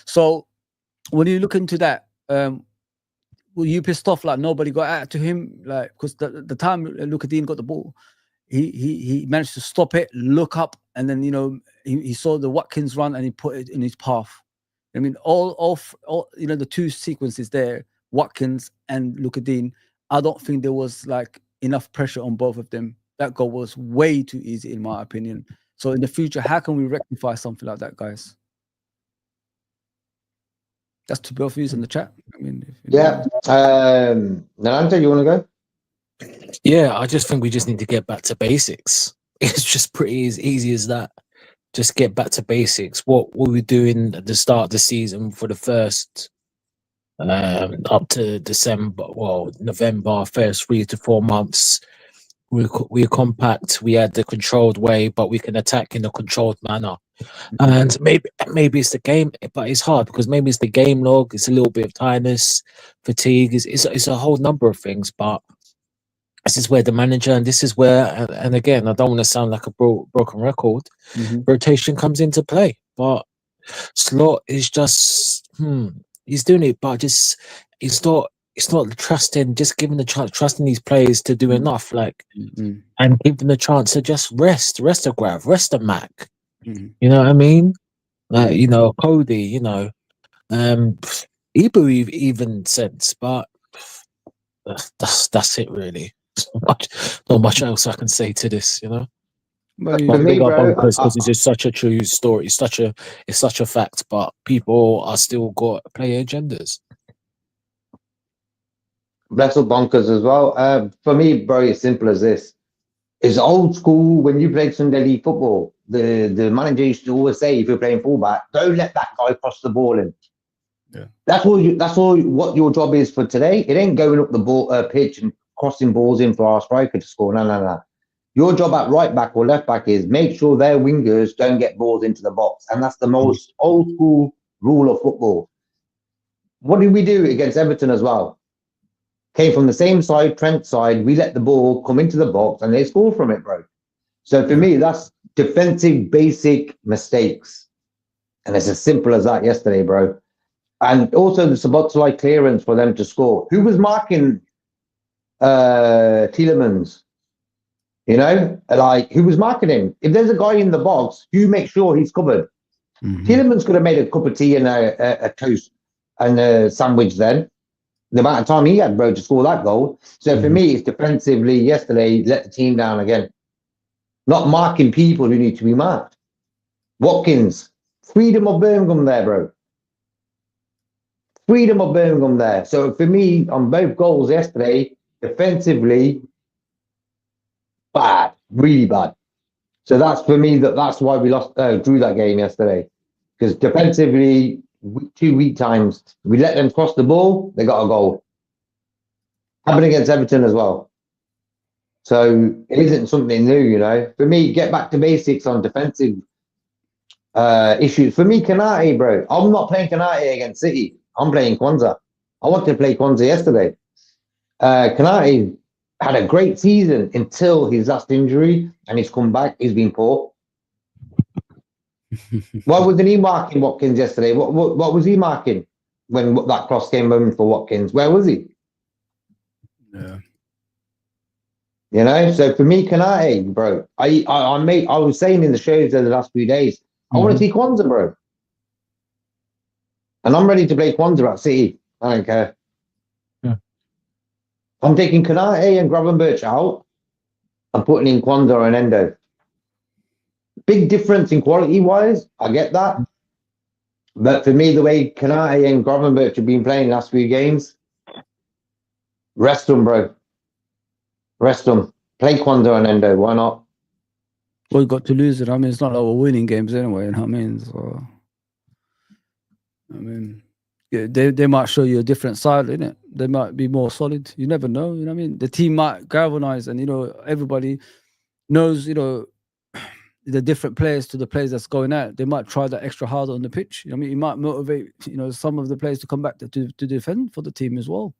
so when you look into that, were you pissed off like nobody got out to him? Like, because the time Luca Dean got the ball, he managed to stop it, look up, and then he saw the Watkins run and he put it in his path. I mean, all the two sequences there, Watkins and Luca Dean, I don't think there was enough pressure on both of them. That goal was way too easy, in my opinion. So in the future, how can we rectify something like that, guys? That's to both of you in the chat. I mean, Nolante, you want to go? Yeah, I just think we just need to get back to basics. It's just pretty as easy as that. Just get back to basics. What were we doing at the start of the season for the first up to November, first 3 to 4 months? We were compact. We had the controlled way, but we can attack in a controlled manner. And maybe it's the game, but it's hard because maybe it's the game log. It's a little bit of tiredness, fatigue. It's a whole number of things, but this is where the manager, and this is where, and again, I don't want to sound like a broken record, rotation comes into play. But Slot is just, he's doing it, but just it's not trusting, just giving the chance, trusting these players to do enough, and give them the chance to just rest a Grav, rest a Mac. You know what I mean? Cody, Ibu even sense, but that's it really. Not much else I can say to this, But for me, bro, because it's just such a true story. It's such a fact, but people are still got player agendas. That's all bonkers as well. For me, bro, it's simple as this. It's old school. When you played Sunday League football, the manager used to always say, if you're playing fullback, don't let that guy cross the ball in. Yeah. That's all what your job is for today. It ain't going up the ball pitch and crossing balls in for our striker to score. No. Your job at right back or left back is make sure their wingers don't get balls into the box. And that's the most old school rule of football. What did we do against Everton as well? Came from the same side, Trent side. We let the ball come into the box and they score from it, bro. So for me, that's defensive basic mistakes. And it's as simple as that yesterday, bro. And also the Szoboszlai clearance for them to score. Who was marking Tielemans? You know, like who was marking him? If there's a guy in the box, you make sure he's covered. Tielemans could have made a cup of tea and a toast and a sandwich then. The amount of time he had, bro, to score that goal. So for me, it's defensively yesterday, let the team down again. Not marking people who need to be marked. Watkins, freedom of Birmingham there, bro. Freedom of Birmingham there. So for me, on both goals yesterday, defensively, bad, really bad. So that's for me, that's why we drew that game yesterday. Because defensively, 2 weak times. We let them cross the ball, they got a goal. Happened against Everton as well. So it isn't something new, you know. For me, get back to basics on defensive issues. For me, Kanate, bro, I'm not playing Kanate against City. I'm playing Kwanzaa. I wanted to play Kwanzaa yesterday. Kanate had a great season until his last injury, and he's come back. He's been poor. Why wasn't he marking Watkins yesterday? What was he marking when that cross came home for Watkins? Where was he? Yeah. You know, so for me, Kanate, bro, I was saying in the shows the last few days, I want to see Kwanzaa, bro. And I'm ready to play Kwanzaa at City. I don't care. Yeah. I'm taking Kanate and Gravenberch out and putting in Kwanzaa and Endo. Big difference in quality-wise, I get that. But for me, the way Kanate and Gravenberch have been playing the last few games, rest them, bro. Rest them. Play Kwanzaa and Endo. Why not? Well, you got to lose it. I mean, it's not like we're winning games anyway. You know what I mean? So, I mean, yeah, they might show you a different side, innit? They might be more solid. You never know. You know what I mean? The team might galvanize, and you know everybody knows. You know the different players to the players that's going out. They might try that extra hard on the pitch. You know what I mean, you might motivate some of the players to come back to defend for the team as well.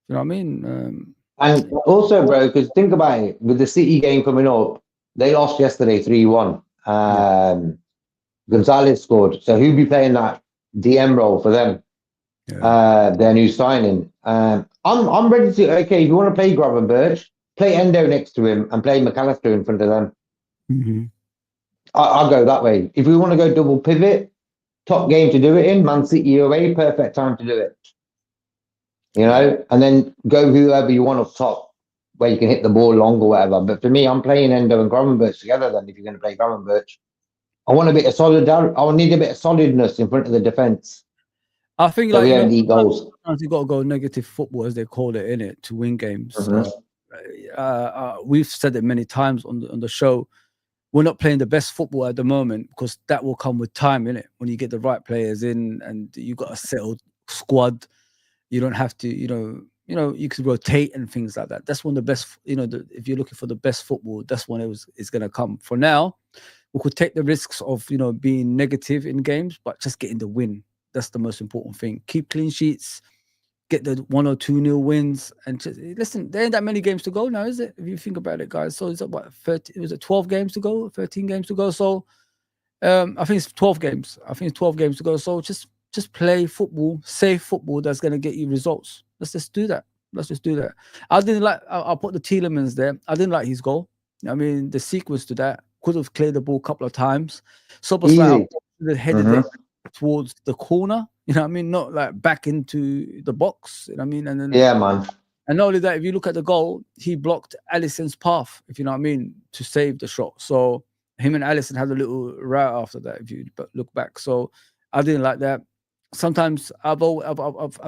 You know what I mean? And also, bro, because think about it, with the City game coming up, they lost yesterday 3-1. Gonzalez scored. So who'll be playing that DM role for them? Yeah. Their new signing. I'm ready to, okay, if you want to play Gravenberch, play Endo next to him and play McAllister in front of them. I'll go that way. If we want to go double pivot, top game to do it in, Man City away, perfect time to do it. You know, and then go whoever you want up top, where you can hit the ball long or whatever. But for me, I'm playing Endo and Gravenberch together. Then, if you're going to play Gravenberch, I want a bit of solidarity. I need a bit of solidness in front of the defense. I think so we don't need goals. You got to go negative football, as they call it, in it, to win games. We've said it many times on the show. We're not playing the best football at the moment because that will come with time, innit? When you get the right players in and you got a settled squad. You don't have to, you could rotate and things like that. That's when the best, if you're looking for the best football, that's when it's going to come. For now, we could take the risks of, being negative in games, but just getting the win. That's the most important thing. Keep clean sheets, get the 1 or 2-0 wins. And just, listen, there ain't that many games to go now, is it? If you think about it, guys. So it's about 12 games to go, 13 games to go. So I think it's 12 games. I think it's 12 games to go. So just play football, safe football that's going to get you results. Let's just do that. I didn't like, I'll put the Tielemans there. I didn't like his goal. I mean, the sequence to that, could have cleared the ball a couple of times. Soboslai headed it towards the corner, you know what I mean? Not like back into the box, you know what I mean? And then, yeah, man. And not only that, if you look at the goal, he blocked Alisson's path, if you know what I mean, to save the shot. So him and Alisson had a little row after that, if you look back. So I didn't like that. Sometimes I've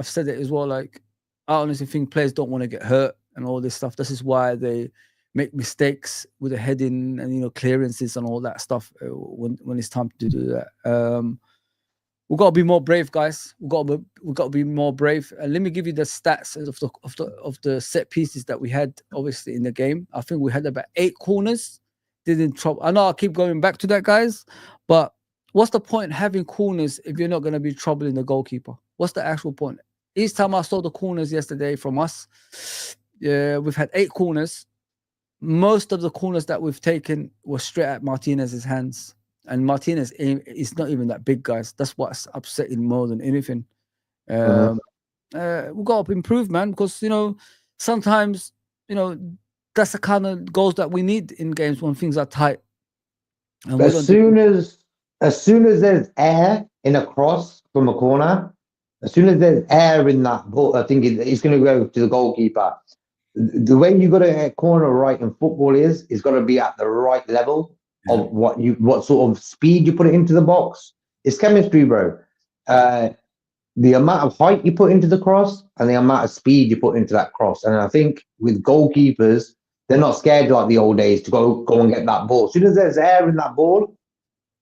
said it as well. Like, I honestly think players don't want to get hurt and all this stuff. This is why they make mistakes with the heading and clearances and all that stuff when it's time to do that. We've got to be more brave, guys. We've got to be more brave. And let me give you the stats of the set pieces that we had, obviously, in the game. I think we had about 8 corners. Didn't trouble. I know I keep going back to that, guys, but what's the point having corners if you're not going to be troubling the goalkeeper? What's the actual point? Each time I saw the corners yesterday from us, we've had 8 corners. Most of the corners that we've taken were straight at Martinez's hands. And Martinez is not even that big, guys. That's what's upsetting more than anything. We've got to improve, man, because, sometimes, that's the kind of goals that we need in games when things are tight. And as soon as there's air in a cross from a corner, as soon as there's air in that ball, I think it's going to go to the goalkeeper. The way you got to hit corner right in football is got to be at the right level of what sort of speed you put it into the box. It's chemistry, bro. The amount of height you put into the cross and the amount of speed you put into that cross. And I think with goalkeepers, they're not scared like the old days to go and get that ball. As soon as there's air in that ball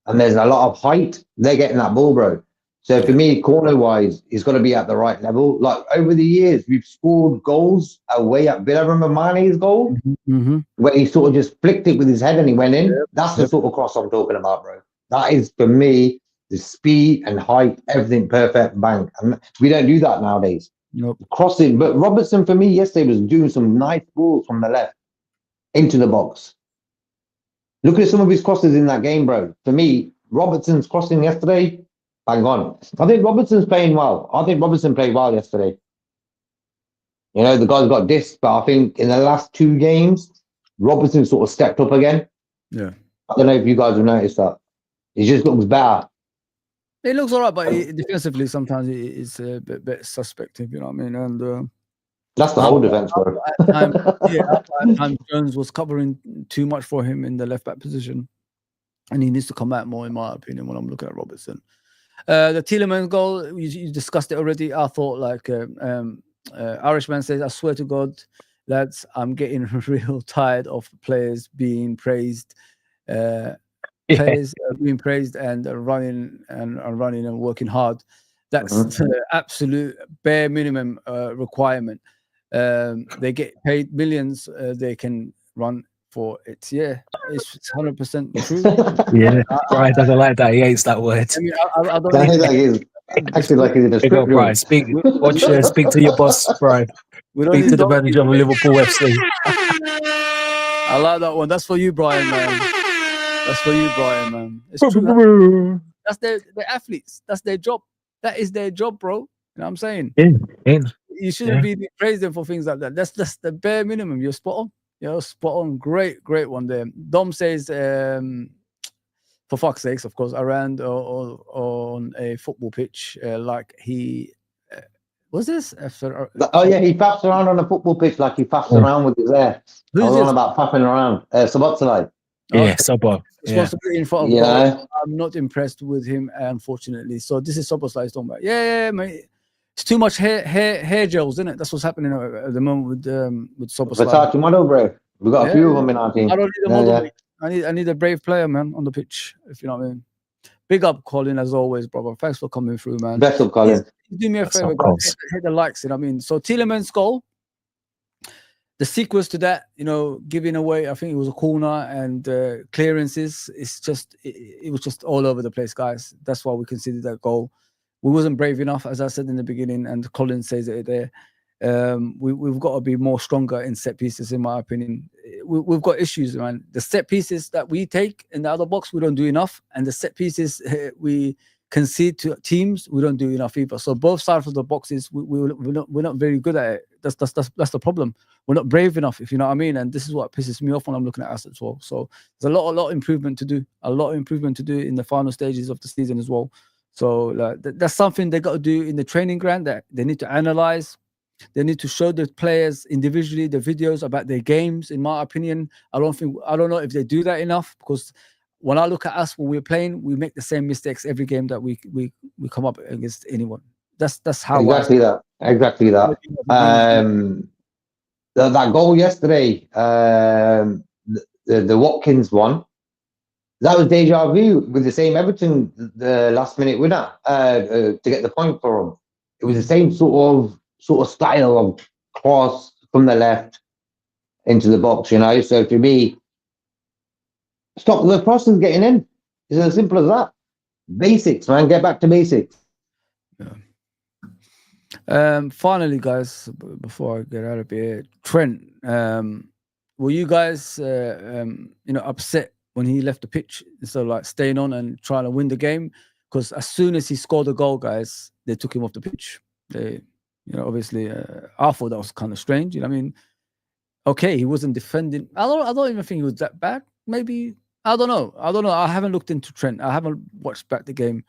and there's a lot of height, they're getting that ball, bro. So for me, corner-wise, it's got to be at the right level. Like over the years, we've scored goals away at Villa. Remember Mane's goal? Where he sort of just flicked it with his head and he went in? That's the sort of cross I'm talking about, bro. That is, for me, the speed and height, everything perfect, bang. And we don't do that nowadays. Nope. Crossing. But Robertson, for me, yesterday was doing some nice balls from the left into the box. Look at some of his crosses in that game, bro. For me, Robertson's crossing yesterday, bang on. I think Robertson's playing well. I think Robertson played well yesterday. You know, the guy's got this, but I think in the last 2 games, Robertson sort of stepped up again. Yeah. I don't know if you guys have noticed that. He just looks better. It looks all right, but defensively, sometimes it's a bit suspect, you know what I mean? And that's the whole defense, bro. At times, Jones was covering too much for him in the left back position, and he needs to come out more, in my opinion, when I'm looking at Robertson. The Tielemans goal, you discussed it already. I thought, like, Irishman says, I swear to God, lads, I'm getting real tired of players being praised. Players being praised and running and working hard. That's the absolute bare minimum requirement. They get paid millions. They can run for it. Yeah, it's 100% true. Yeah, Brian doesn't like that. He hates that word. I mean, I don't actually like he's in a script. Brian, speak to your boss, Brian. Speak to the manager of Liverpool FC. I like that one. That's for you, Brian, man. That's for you, Brian, man. It's true. That's their athletes. That's their job. That is their job, bro. You know what I'm saying? You shouldn't be praising them for things like that. That's the bare minimum. You're spot on. You're spot on. Great one there. Dom says, for fuck's sakes, of course, around or on a football pitch, like he was this? Oh yeah, he faffed around on a football pitch like he faffed around with his hair. I was on about faffing around. Sabotzalai. Yeah, Sobo. Responsibility in front of God. I'm not impressed with him, unfortunately. So this is Soboslai he's talking about. Yeah, mate. It's too much hair gels, isn't it? That's what's happening at the moment with Soboslai. Versace model, bro. We got a few of them in our team. I don't need a model. I need a brave player, man, on the pitch. If you know what I mean. Big up, Colin, as always, brother. Thanks for coming through, man. Best of Colin. Do me a favor, guys. Hit the likes. You know what I mean. So Tielemans' goal. The sequence to that, you know, giving away, I think it was a corner and clearances. It's just, it was just all over the place, guys. That's why we considered that goal. We wasn't brave enough, as I said in the beginning, and Colin says it there. We've got to be more stronger in set pieces, in my opinion. We've got issues, man. The set pieces that we take in the other box, we don't do enough. And the set pieces we concede to teams, we don't do enough either. So both sides of the boxes, we're not very good at it. That's the problem. We're not brave enough, if you know what I mean. And this is what pisses me off when I'm looking at us as well. So there's a lot of improvement to do. A lot of improvement to do in the final stages of the season as well. So that's something they got to do in the training ground, that they need to analyze. They need to show the players individually the videos about their games. In my opinion, I don't know if they do that enough, because when I look at us when we're playing, we make the same mistakes every game that we come up against anyone. That's how exactly that. That goal yesterday, the Watkins one, that was deja vu with the same Everton, the last minute winner, to get the point for them. It was the same sort of style of cross from the left into the box, you know. So for me, stop the crossing getting in. It's as simple as that. Basics, man. Get back to basics. Yeah. Finally, guys, before I get out of here, Trent, were you guys, upset when he left the pitch instead of like staying on and trying to win the game? Because as soon as he scored the goal, guys, they took him off the pitch. They, obviously, I thought that was kind of strange. You know what I mean? okay, he wasn't defending. I don't even think he was that bad. Maybe I don't know. I haven't looked into Trent. I haven't watched back the game,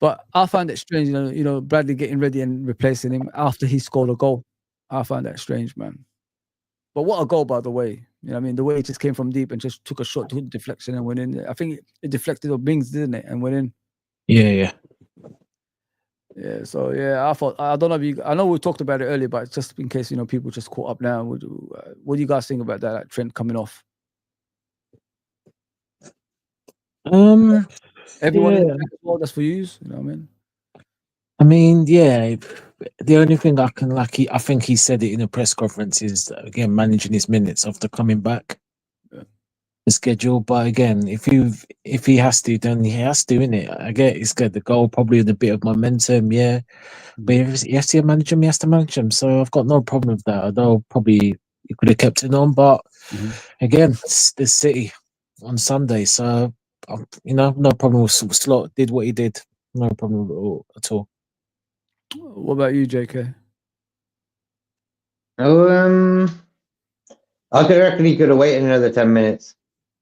but I find it strange. You know, Bradley getting ready and replacing him after he scored a goal. I find that strange, man. But what a goal, by the way. You know what I mean? The way it just came from deep and just took a shot to deflection and went in. I think it deflected on Mings, didn't it? And went in. Yeah. Yeah, so yeah, I don't know if you. I know we talked about it earlier, but just in case people just caught up now. What do you guys think about that? Like Trent coming off. Everyone in the world, that's for you. You know what I mean? I mean, yeah. The only thing I can I think he said it in a press conference is again managing his minutes after coming back. The schedule, but again, if he has to, then he has to, innit? I get he's got the goal, probably with a bit of momentum, yeah. But if he has to manage him, he has to manage him. So I've got no problem with that. Although probably he could have kept it on, but again, it's the City on Sunday, so no problem with Slot. Did what he did, no problem at all. What about you, JK? I reckon he could have waited another 10 minutes.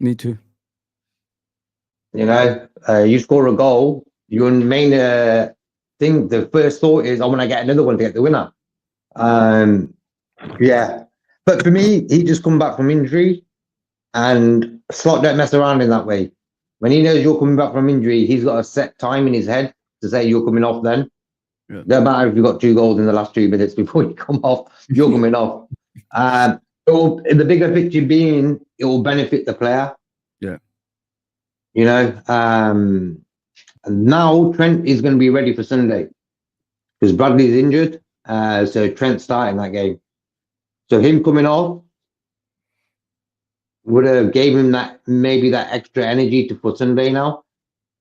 Me too. You score a goal, your main thing, the first thought is, I want to get another one to get the winner. Yeah. But for me, he just come back from injury, and Slot don't mess around in that way. When he knows you're coming back from injury, he's got a set time in his head to say you're coming off then. Yeah. Don't matter if you've got 2 goals in the last 2 minutes before you come off, you're coming off. The bigger picture being, it will benefit the player. Yeah. And now Trent is going to be ready for Sunday because Bradley's injured. So Trent's starting that game. So him coming off would have gave him that extra energy for Sunday now.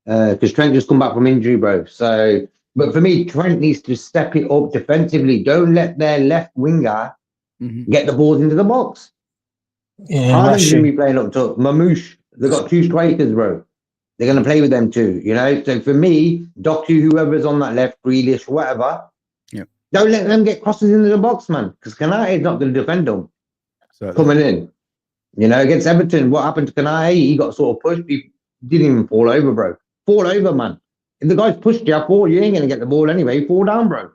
Because Trent just come back from injury, bro. So, but for me, Trent needs to step it up defensively. Don't let their left winger get the balls into the box. Yeah, Haaland's going to be playing up top. Mamouche, they've got 2 strikers, bro. They're going to play with them too, So for me, Doku, whoever's on that left, Grealish, whatever, don't let them get crosses into the box, man. Because Kanate is not going to defend them coming in. Against Everton, what happened to Kanate? He got sort of pushed. He didn't even fall over, bro. Fall over, man. If the guy's pushed you, you ain't going to get the ball anyway. Fall down, bro.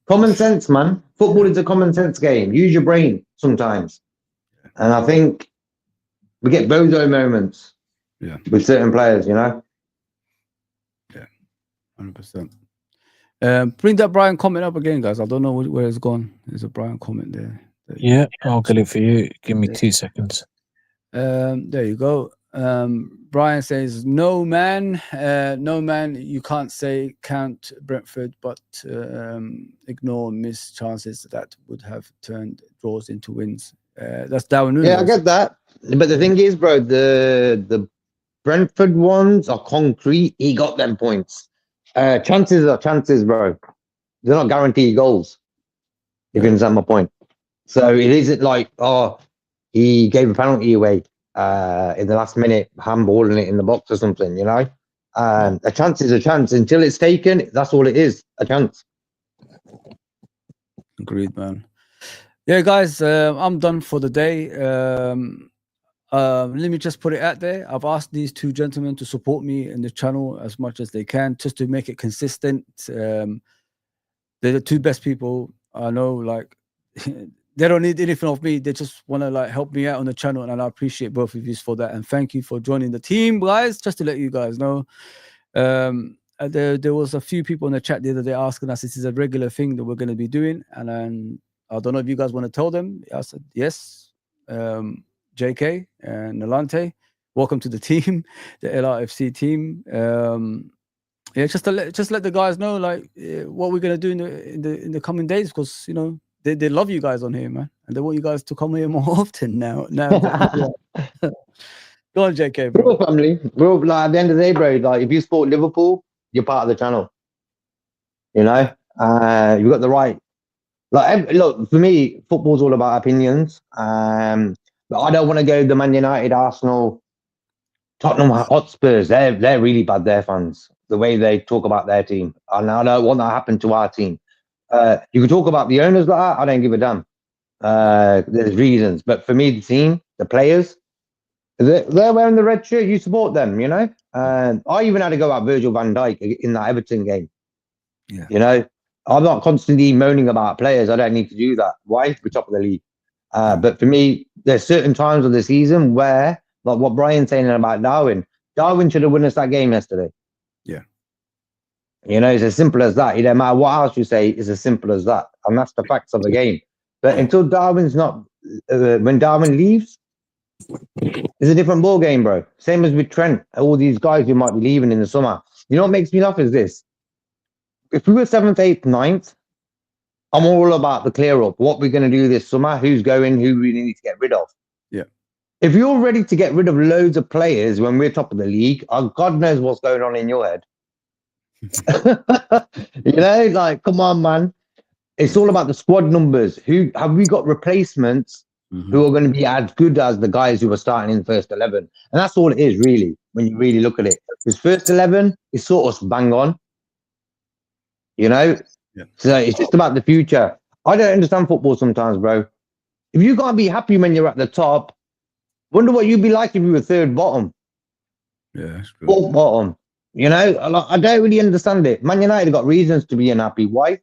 Common sense, man. Football is a common sense game. Use your brain sometimes. And I think we get bozo moments with certain players, Yeah, 100%. Bring that Brian comment up again, guys. I don't know where it's gone. There's a Brian comment there. Yeah, I'll get it for you. Give me 2 seconds. There you go. Brian says, no man, you can't say count Brentford, but ignore missed chances that would have turned draws into wins. That's Darwin Nunes. Yeah, I get that. But the thing is, bro, the Brentford ones are concrete. He got them points. Chances are chances, bro. They're not guaranteed goals. If you understand my point. So it isn't like, he gave a penalty away in the last minute, handballing it in the box or something, A chance is a chance. Until it's taken, that's all it is, a chance. Agreed, man. Yeah, guys, I'm done for the day. Let me just put it out there. I've asked these 2 gentlemen to support me in the channel as much as they can, just to make it consistent. They're the 2 best people I know. Like, they don't need anything of me. They just want to help me out on the channel, and I appreciate both of you for that. And thank you for joining the team, guys. Just to let you guys know, there was a few people in the chat the other day asking us, this is a regular thing that we're going to be doing, and I don't know if you guys want to tell them. I said yes. JK and Nalante, welcome to the team, the LRFC team. Just let the guys know what we're gonna do in the coming days, because they love you guys on here, man, and they want you guys to come here more often now. Go on, JK, bro. We're all family. We're all, at the end of the day, bro. If you support Liverpool, you're part of the channel. You've got the right. Look, for me, football's all about opinions. But I don't want to go the Man United, Arsenal, Tottenham Hotspurs. They're really bad, their fans, the way they talk about their team. And I don't want that to happen to our team. You can talk about the owners like that. I don't give a damn. There's reasons, but for me, the team, the players, they're wearing the red shirt. You support them, you know. And I even had to go at Virgil van Dijk in that Everton game. Yeah. You know, I'm not constantly moaning about players. I don't need to do that. Why? We're top of the league. But for me, there's certain times of the season where, like what Brian's saying about Darwin should have won us that game yesterday. Yeah. You know, it's as simple as that. It don't matter what else you say, it's as simple as that. And that's the facts of the game. But until Darwin's not, when Darwin leaves, it's a different ball game, bro. Same as with Trent, all these guys who might be leaving in the summer. You know what makes me laugh is this. If we were 7th, 8th, 9th, I'm all about the clear up. What we're going to do this summer, who's going, who we need to get rid of. Yeah. If you're ready to get rid of loads of players when we're top of the league, God knows what's going on in your head. You know, like, come on, man. It's all about the squad numbers. Who have we got replacements who are going to be as good as the guys who are starting in the first 11? And that's all it is, really, when you really look at it. His first 11 is sort of bang on. You know? Yeah. So it's just about the future. I don't understand football sometimes, bro. If you can't be happy when you're at the top, wonder what you'd be like if you were third bottom. Yeah, that's true. Fourth bottom. You know, I don't really understand it. Man United got reasons to be unhappy. Why?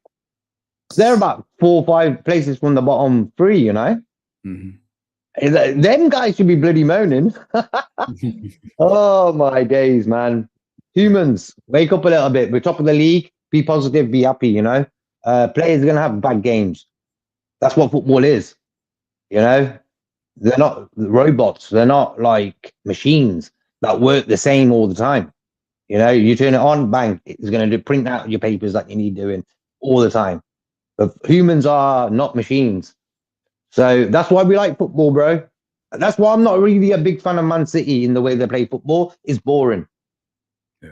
They're about 4 or 5 places from the bottom 3, you know? Them guys should be bloody moaning. Oh, my days, man. Humans, wake up a little bit. We're top of the league. Be positive, be happy, you know? Players are going to have bad games. That's what football is, you know? They're not robots. They're not like machines that work the same all the time. You know, you turn it on, bang, it's going to print out your papers that you need doing all the time. But humans are not machines. So that's why we like football, bro. That's why I'm not really a big fan of Man City in the way they play football. It's boring. Yeah.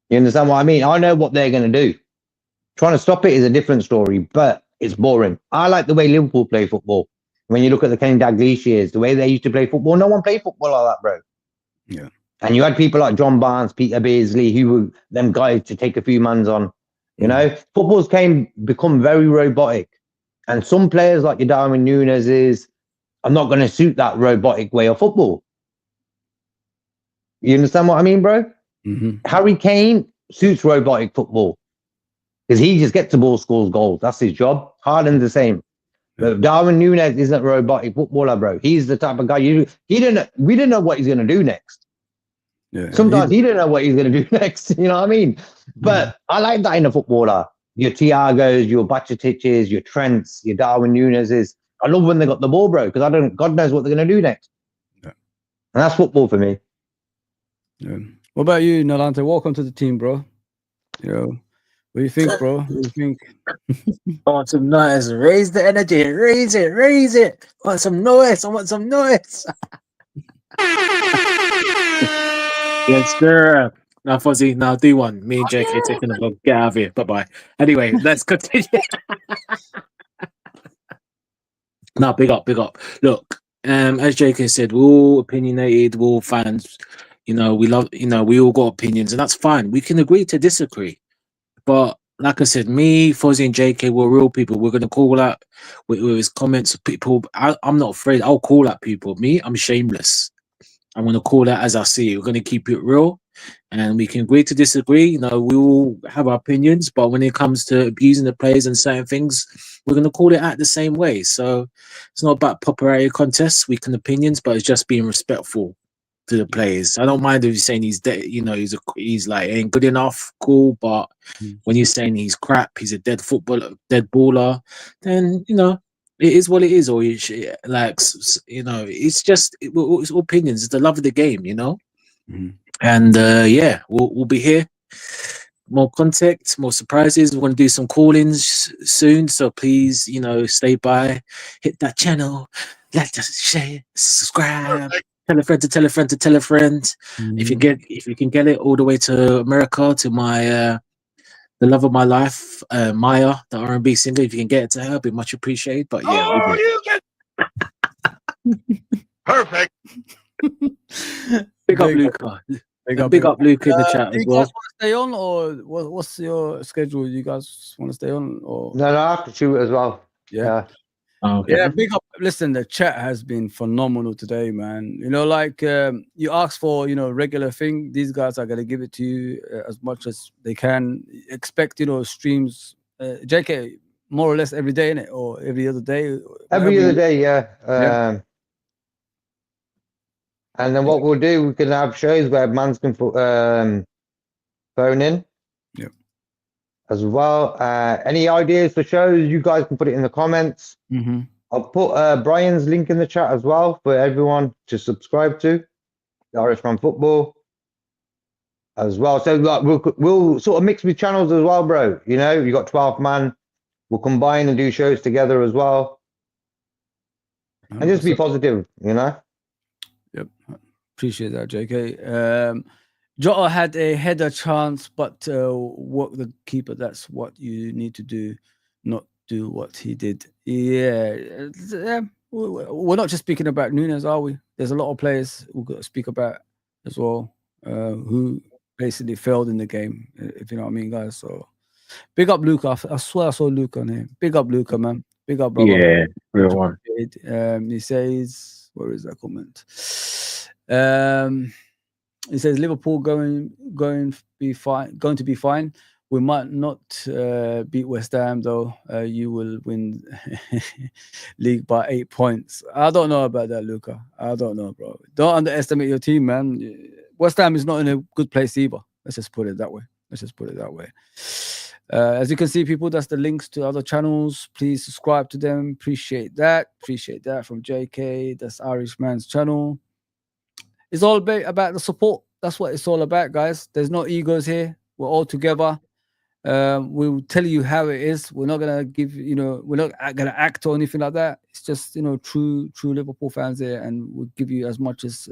You understand what I mean? I know what they're going to do. Trying to stop it is a different story, but it's boring. I like the way Liverpool play football. When you look at the Kenny Dalglish years, the way they used to play football, no one played football like that, bro. Yeah. And you had people like John Barnes, Peter Beardsley, who were them guys to take a few mans on. You know, football's become very robotic. And some players like your Darwin Núñez are not going to suit that robotic way of football. You understand what I mean, bro? Harry Kane suits robotic football because he just gets the ball, scores goals. That's his job. Haaland's the same. But Darwin Núñez isn't a robotic footballer, bro. He's the type of guy we didn't know what he's going to do next. Yeah. Sometimes he didn't know what he's going to do next. You know what I mean? But I like that in a footballer. Your Thiagos, your Bajcetiches, your Trents, your Darwin Núñezes. I love when they got the ball, bro, because God knows what they're going to do next. Yeah. And that's football for me. Yeah. What about you, Nolante? Welcome to the team, bro. Yo, what do you think, bro? What do you think? I want some noise. Raise the energy. Raise it. Raise it. I want some noise. I want some noise. Yes, sir. Now, Fuzzy, now do one. Me and JK taking a look. Get out of here. Bye-bye. Anyway, let's continue. No, big up, big up. Look, as JK said, we're all opinionated, we're all fans. You know, we love, you know, we all got opinions, and that's fine. We can agree to disagree. But like I said, me, Fuzzy, and JK, we're real people. We're going to call out with his comments. People, I'm not afraid. I'll call out people. Me, I'm shameless. I'm going to call that as I see it. We're going to keep it real, and we can agree to disagree. You know, we all have our opinions, but when it comes to abusing the players and certain things, we're going to call it out the same way. So it's not about popularity contests, we can opinions, but it's just being respectful to the players. I don't mind if you're saying he's dead, you know, he's like ain't good enough, cool. But when you're saying he's crap, he's a dead footballer, dead baller, then you know. It is what it is, or like, you know, it's just it's opinions. It's the love of the game, you know. And yeah, we'll be here. More content, more surprises. We're going to do some call-ins soon, so please, you know, stay by, hit that channel, like, share, subscribe, tell a friend to tell a friend to tell a friend. If you can get it all the way to America, to my the love of my life, Maya, the R&B singer. If you can get it to her, it'd be much appreciated. But yeah, Perfect. Big up Luca. Big up Luca in the chat as well. You guys want to stay on, or what's your schedule? You guys want to stay on, or no, I have to shoot it as well. Yeah. Okay. Yeah, big up. Listen, the chat has been phenomenal today, man. You know, like you ask for, regular thing. These guys are gonna give it to you as much as they can. Expect, streams. JK, more or less every day, innit? Or every other day. Every whatever other you- day, yeah. Yeah. And then what we'll do, we can have shows where mans can phone in Yeah. as well. Any ideas for shows, you guys can put it in the comments. Mm-hmm. I'll put Brian's link in the chat as well for everyone to subscribe to the Irishman Football as well. So like we'll sort of mix with channels as well, bro. You know, you got 12 man. We'll combine and do shows together as well, and just be 100%. positive. You know. Yep. Appreciate that, JK. Jota had a header chance, but work the keeper. That's what you need to do, not do what he did. Yeah. We're not just speaking about Nunes, are we? There's a lot of players we've got to speak about as well, who basically failed in the game, if you know what I mean, guys. So big up Luca. I swear I saw Luca on here. Big up Luca, man. Big up, brother. Yeah, real one. He says, where is that comment? He says Liverpool going to be fine. We might not beat West Ham though. You will win league by 8 points. I don't know about that, Luca. I don't know, bro. Don't underestimate your team, man. West Ham is not in a good place either. Let's just put it that way. As you can see, people, that's the links to other channels. Please subscribe to them. Appreciate that from JK. That's Irishman's channel. It's all about the support. That's what it's all about, guys. There's no egos here. We're all together. We'll tell you how it is. We're not gonna give, we're not gonna act or anything like that. It's just, true Liverpool fans here, and we'll give you as much as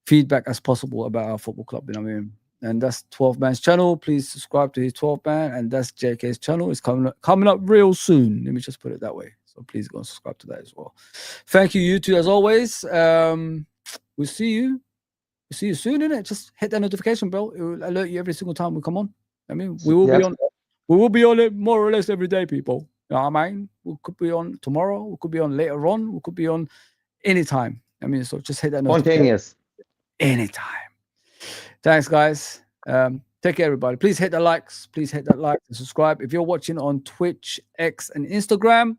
feedback as possible about our football club. You know what I mean? And that's 12 Man's channel. Please subscribe to his 12 Man, and that's JK's channel. It's coming up real soon. Let me just put it that way. So please go and subscribe to that as well. Thank you, you two, as always. We'll see you. We'll see you soon, innit? Just hit that notification bell. It will alert you every single time we come on. I mean, we will be on. We will be on it more or less every day, people. You know what I mean? We could be on tomorrow. We could be on later on. We could be on anytime. I mean, so just hit that notification. Spontaneous. Anytime. Thanks, guys. Take care, everybody. Please hit the likes. Please hit that like and subscribe. If you're watching on Twitch, X, and Instagram,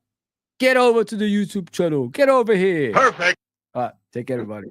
get over to the YouTube channel. Get over here. Perfect. All right. Take care, everybody.